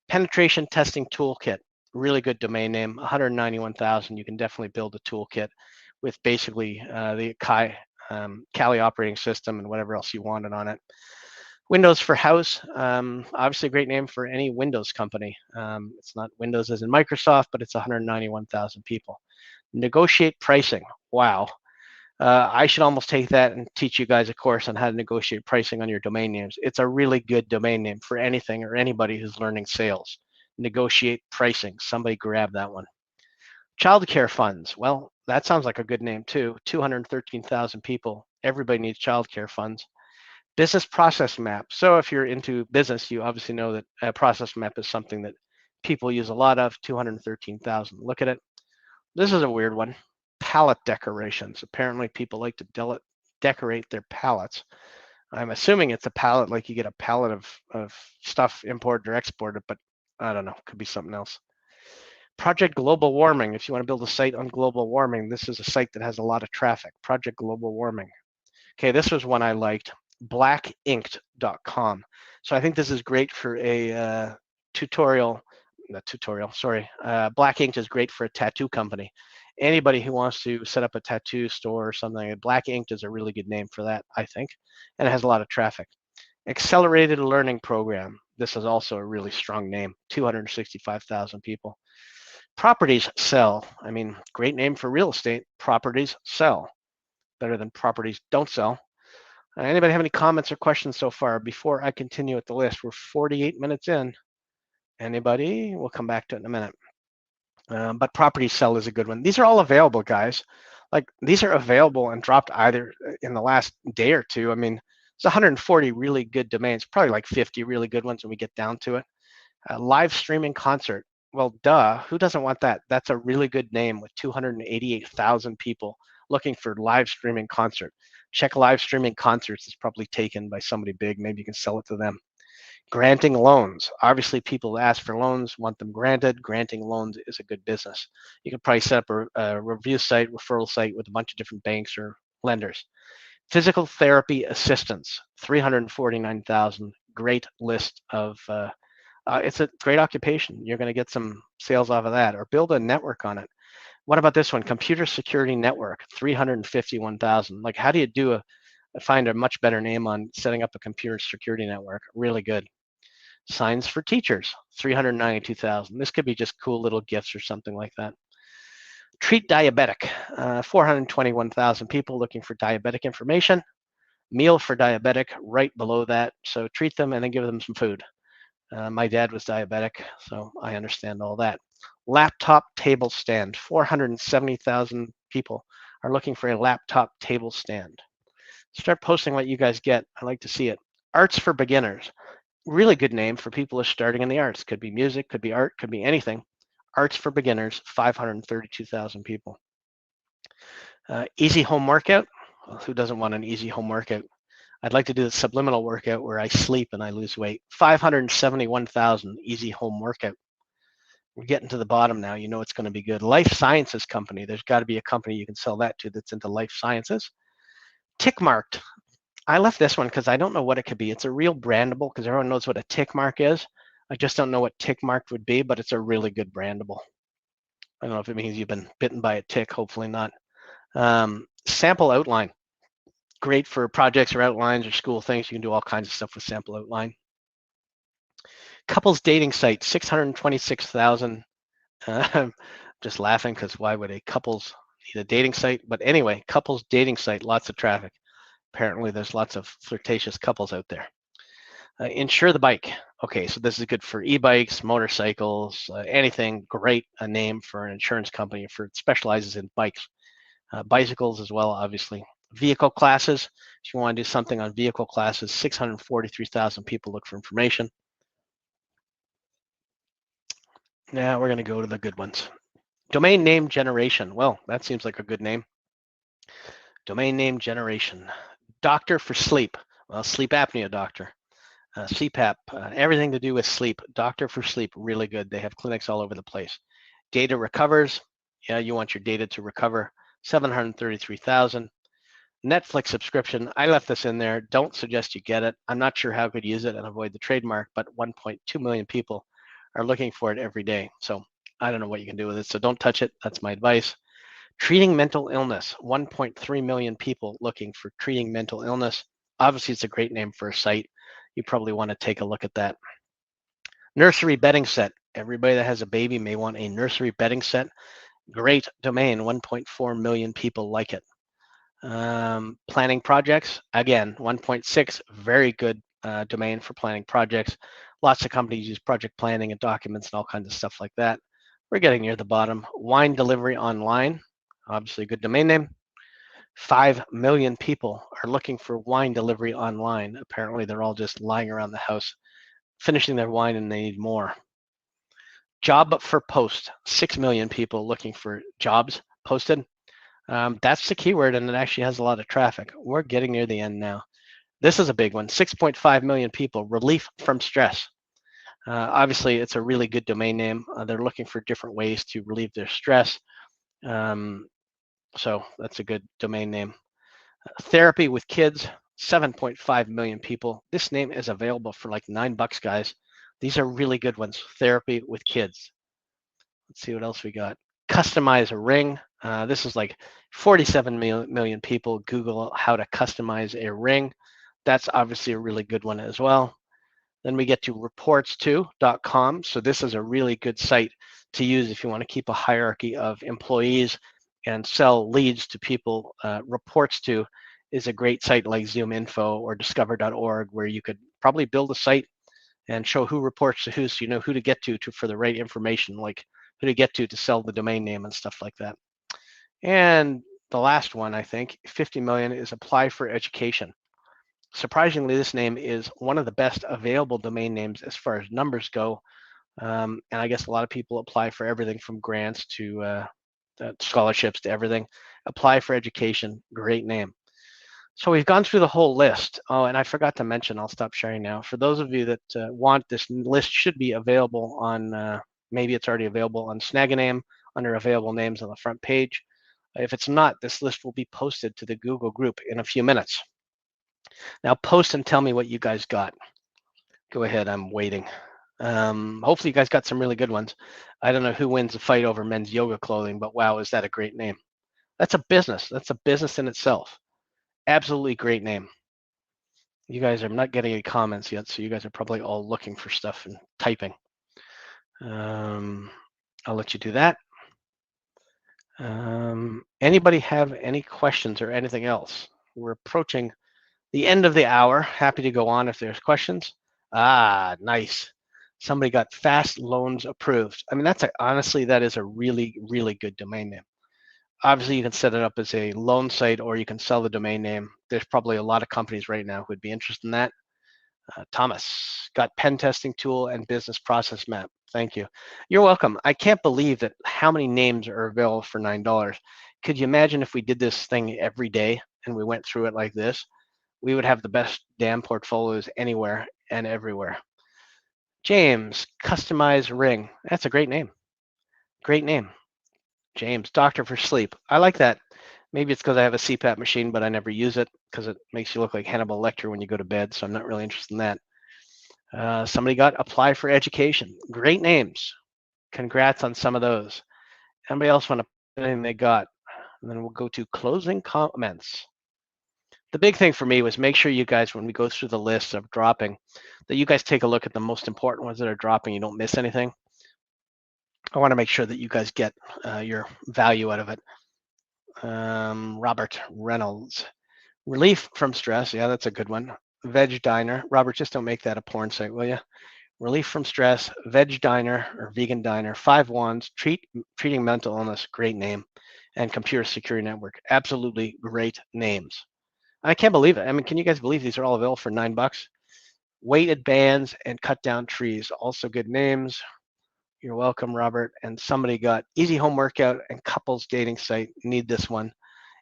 S1: Penetration testing toolkit. Really good domain name. 191,000. You can definitely build a toolkit with basically the Kali operating system and whatever else you wanted on it. Windows for House, obviously a great name for any Windows company. It's not Windows as in Microsoft, but it's 191,000 people. Negotiate pricing. Wow. I should almost take that and teach you guys a course on how to negotiate pricing on your domain names. It's a really good domain name for anything or anybody who's learning sales. Negotiate pricing. Somebody grab that one. Childcare funds. Well, that sounds like a good name too. 213,000 people. Everybody needs childcare funds. Business process map. So if you're into business, you obviously know that a process map is something that people use a lot of. 213,000. Look at it. This is a weird one. Palette decorations. Apparently people like to decorate their palettes. I'm assuming it's a palette, like you get a palette of stuff imported or exported, but I don't know. Could be something else. Project Global Warming. If you want to build a site on global warming, this is a site that has a lot of traffic. Project Global Warming. Okay, this was one I liked. blackinked.com. So I think this is great for a Black Inked is great for a tattoo company. Anybody who wants to set up a tattoo store or something, Black Inked is a really good name for that, I think, and it has a lot of traffic. Accelerated Learning Program. This is also a really strong name, 265,000 people. Properties sell. I mean, great name for real estate. Properties sell. Better than properties don't sell. Anybody have any comments or questions so far before I continue with the list? We're 48 minutes in. Anybody? We'll come back to it in a minute. But property sell is a good one. These are all available, guys. Like these are available and dropped either in the last day or two. I mean, it's 140 really good domains, probably like 50 really good ones when we get down to it. Live streaming concert. Well, duh, who doesn't want that? That's a really good name with 288,000 people looking for live streaming concert. Check live streaming concerts is probably taken by somebody big. Maybe you can sell it to them. Granting loans. Obviously, people ask for loans, want them granted. Granting loans is a good business. You can probably set up a review site, referral site with a bunch of different banks or lenders. Physical therapy assistants, 349,000. Great list of. It's a great occupation. You're going to get some sales off of that, or build a network on it. What about this one? Computer security network, 351,000. Like, how do you find a much better name on setting up a computer security network? Really good. Signs for teachers, 392,000. This could be just cool little gifts or something like that. Treat diabetic, 421,000 people looking for diabetic information. Meal for diabetic, right below that. So treat them and then give them some food. My dad was diabetic, so I understand all that. Laptop table stand, 470,000 people are looking for a laptop table stand. Start posting what you guys get. I like to see it. Arts for beginners. Really good name for people who are starting in the arts. Could be music, could be art, could be anything. Arts for beginners, 532,000 people. Easy home workout. Well, who doesn't want an easy home workout? I'd like to do the subliminal workout where I sleep and I lose weight. 571,000 easy home workout. We're getting to the bottom now. You know it's going to be good. Life sciences company. There's got to be a company you can sell that to that's into life sciences. Tick marked. I left this one because I don't know what it could be. It's a real brandable because everyone knows what a tick mark is. I just don't know what tick marked would be, but it's a really good brandable. I don't know if it means you've been bitten by a tick. Hopefully not. Sample outline. Great for projects or outlines or school things. You can do all kinds of stuff with sample outline. Couples dating site, 626,000. Just laughing because why would a couples need a dating site? But anyway, couples dating site, lots of traffic. Apparently there's lots of flirtatious couples out there. Insure the bike. Okay, so this is good for e-bikes, motorcycles, anything. Great a name for an insurance company for it specializes in bikes. Bicycles as well, obviously. Vehicle classes. If you want to do something on vehicle classes, 643,000 people look for information. Now we're going to go to the good ones. Domain name generation. Well, that seems like a good name. Domain name generation. Doctor for sleep. Well, sleep apnea doctor. CPAP, everything to do with sleep. Doctor for sleep, really good. They have clinics all over the place. Data recovers. Yeah, you want your data to recover. 733,000. Netflix subscription. I left this in there. Don't suggest you get it. I'm not sure how I could use it and avoid the trademark, but 1.2 million people are looking for it every day. So I don't know what you can do with it. So don't touch it. That's my advice. Treating mental illness. 1.3 million people looking for treating mental illness. Obviously, it's a great name for a site. You probably want to take a look at that. Nursery bedding set. Everybody that has a baby may want a nursery bedding set. Great domain. 1.4 million people like it. Planning projects. Again, 1.6. Very good domain for planning projects. Lots of companies use project planning and documents and all kinds of stuff like that. We're getting near the bottom. Wine delivery online. Obviously a good domain name. 5 million people are looking for wine delivery online. Apparently, they're all just lying around the house, finishing their wine, and they need more. Job for post. 6 million people looking for jobs posted. That's the keyword, and it actually has a lot of traffic. We're getting near the end now. This is a big one. 6.5 million people. Relief from stress. Obviously, it's a really good domain name. They're looking for different ways to relieve their stress. So that's a good domain name. Therapy with kids, 7.5 million people. This name is available for like $9, guys. These are really good ones. Therapy with kids. Let's see what else we got. Customize a ring. This is like 47 million people Google how to customize a ring. That's obviously a really good one as well. Then we get to reports2.com. So this is a really good site to use if you want to keep a hierarchy of employees and sell leads to people. Reports2 is a great site like ZoomInfo or discover.org where you could probably build a site and show who reports to who so you know who to get to for the right information, like who to get to sell the domain name and stuff like that. And the last one, I think, 50 million is apply for education. Surprisingly, this name is one of the best available domain names as far as numbers go. And I guess a lot of people apply for everything from grants to scholarships to everything. Apply for education, great name. So we've gone through the whole list. Oh, and I forgot to mention, I'll stop sharing now. For those of you that want, this list should be available on, maybe it's already available on Snag a Name under available names on the front page. If it's not, this list will be posted to the Google group in a few minutes. Now post and tell me what you guys got. Go ahead, I'm waiting. Hopefully you guys got some really good ones. I don't know who wins the fight over men's yoga clothing, but wow, is that a great name. That's a business. That's a business in itself. Absolutely great name. You guys are not getting any comments yet, so you guys are probably all looking for stuff and typing. I'll let you do that. Anybody have any questions or anything else? We're approaching the end of the hour. Happy to go on if there's questions. Ah, nice. Somebody got fast loans approved. I mean, honestly, that is a really, really good domain name. Obviously, you can set it up as a loan site or you can sell the domain name. There's probably a lot of companies right now who would be interested in that. Thomas got pen testing tool and business process map. Thank you. You're welcome. I can't believe that how many names are available for $9. Could you imagine if we did this thing every day and we went through it like this? We would have the best damn portfolios anywhere and everywhere. James, customize ring. That's a great name. Great name. James, doctor for sleep. I like that. Maybe it's because I have a CPAP machine, but I never use it because it makes you look like Hannibal Lecter when you go to bed. So I'm not really interested in that. Somebody got apply for education. Great names. Congrats on some of those. Anybody else want to put anything they got? And then we'll go to closing comments. The big thing for me was make sure you guys, when we go through the list of dropping, that you guys take a look at the most important ones that are dropping. You don't miss anything. I want to make sure that you guys get your value out of it. Robert Reynolds. Relief from stress. Yeah, that's a good one. Veg diner. Robert, just don't make that a porn site, will you? Relief from stress, veg diner or vegan diner, 5 wands, treating mental illness, great name, and computer security network. Absolutely great names. I can't believe it. I mean, can you guys believe these are all available for $9? Weighted bands and cut down trees, also good names. You're welcome, Robert. And somebody got easy home workout and couples dating site. Need this one.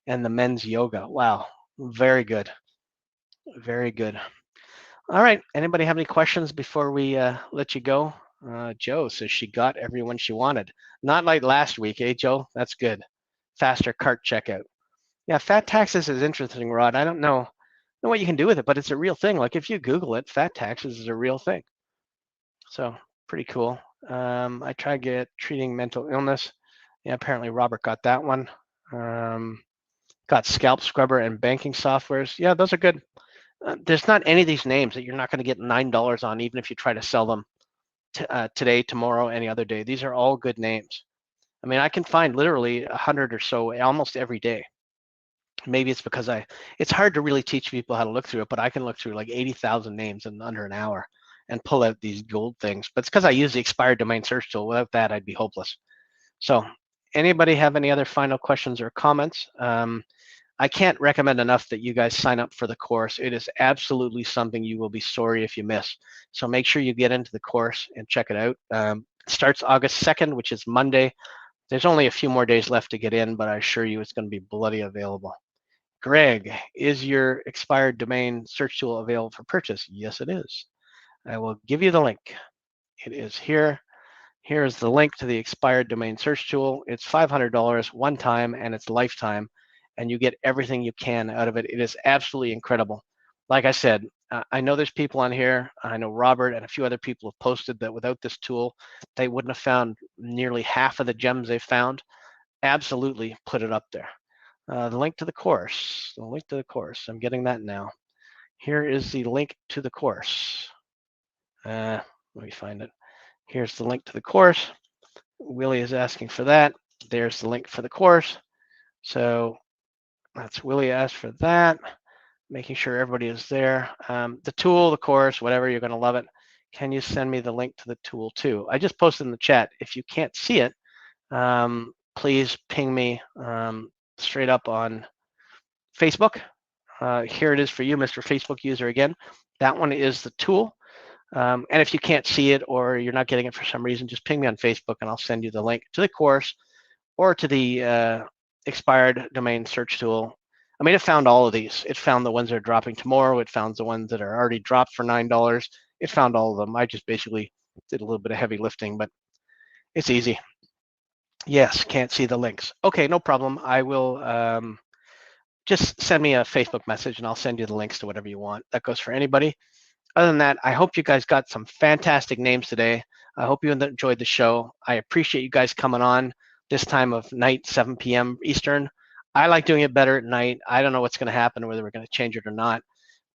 S1: And the men's yoga. Wow, very good. Very good. All right. Anybody have any questions before we let you go? Joe says she got everyone she wanted. Not like last week, eh, Joe? That's good. Faster cart checkout. Yeah, fat taxes is interesting, Rod. I don't know what you can do with it, but it's a real thing. Like if you Google it, fat taxes is a real thing. So pretty cool. I try to get treating mental illness. Yeah, apparently Robert got that one. Got scalp scrubber and banking softwares. Yeah, those are good. There's not any of these names that you're not going to get $9 on, even if you try to sell them today, tomorrow, any other day. These are all good names. I mean, I can find literally 100 or so almost every day. Maybe it's because it's hard to really teach people how to look through it, but I can look through like 80,000 names in under an hour and pull out these gold things. But it's because I use the expired domain search tool. Without that, I'd be hopeless. So anybody have any other final questions or comments? I can't recommend enough that you guys sign up for the course. It is absolutely something you will be sorry if you miss. So make sure you get into the course and check it out. It starts August 2nd, which is Monday. There's only a few more days left to get in, but I assure you it's going to be bloody available. Greg, is your expired domain search tool available for purchase? Yes, it is. I will give you the link. It is here. Here is the link to the expired domain search tool. It's $500 one time and it's lifetime, and you get everything you can out of it. It is absolutely incredible. Like I said, I know there's people on here. I know Robert and a few other people have posted that without this tool, they wouldn't have found nearly half of the gems they found. Absolutely put it up there. The link to the course, I'm getting that now. Here is the link to the course. Let me find it. Here's the link to the course. Willie is asking for that. There's the link for the course. So that's Willie asked for that. Making sure everybody is there. The tool, the course, whatever, you're going to love it. Can you send me the link to the tool too? I just posted in the chat. If you can't see it, please ping me straight up on Facebook. Here it is for you, Mr. Facebook user again. That one is the tool. And if you can't see it or you're not getting it for some reason, just ping me on Facebook and I'll send you the link to the course or to the expired domain search tool. I mean, it found all of these. It found the ones that are dropping tomorrow. It found the ones that are already dropped for $9. It found all of them. I just basically did a little bit of heavy lifting, but it's easy. Yes, can't see the links. Okay, no problem. I will just send me a Facebook message and I'll send you the links to whatever you want. That goes for anybody. Other than that, I hope you guys got some fantastic names today. I hope you enjoyed the show. I appreciate you guys coming on this time of night, 7 p.m. Eastern. I like doing it better at night. I don't know what's going to happen, whether we're going to change it or not,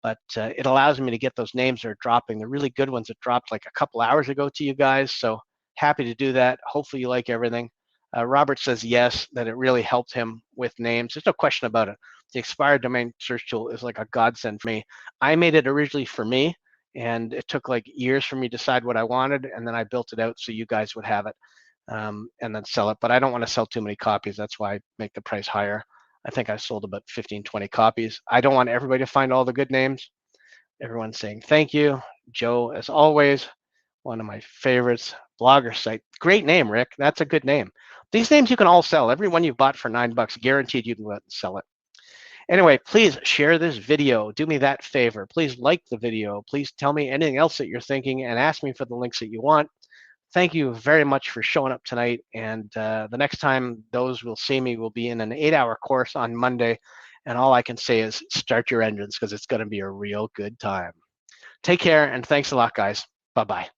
S1: but it allows me to get those names that are dropping, the really good ones that dropped like a couple hours ago to you guys. So happy to do that. Hopefully you like everything. Robert says yes, that it really helped him with names. There's no question about it. The expired domain search tool is like a godsend for me. I made it originally for me, and it took like years for me to decide what I wanted, and then I built it out so you guys would have it and then sell it. But I don't want to sell too many copies. That's why I make the price higher. I think I sold about 15, 20 copies. I don't want everybody to find all the good names. Everyone's saying thank you. Joe, as always, one of my favorites. Blogger site. Great name, Rick. That's a good name. These names you can all sell. Every one you bought for $9, guaranteed you can go out and sell it. Anyway, please share this video. Do me that favor. Please like the video. Please tell me anything else that you're thinking and ask me for the links that you want. Thank you very much for showing up tonight. And the next time those will see me will be in an 8-hour course on Monday. And all I can say is start your engines because it's going to be a real good time. Take care and thanks a lot, guys. Bye-bye.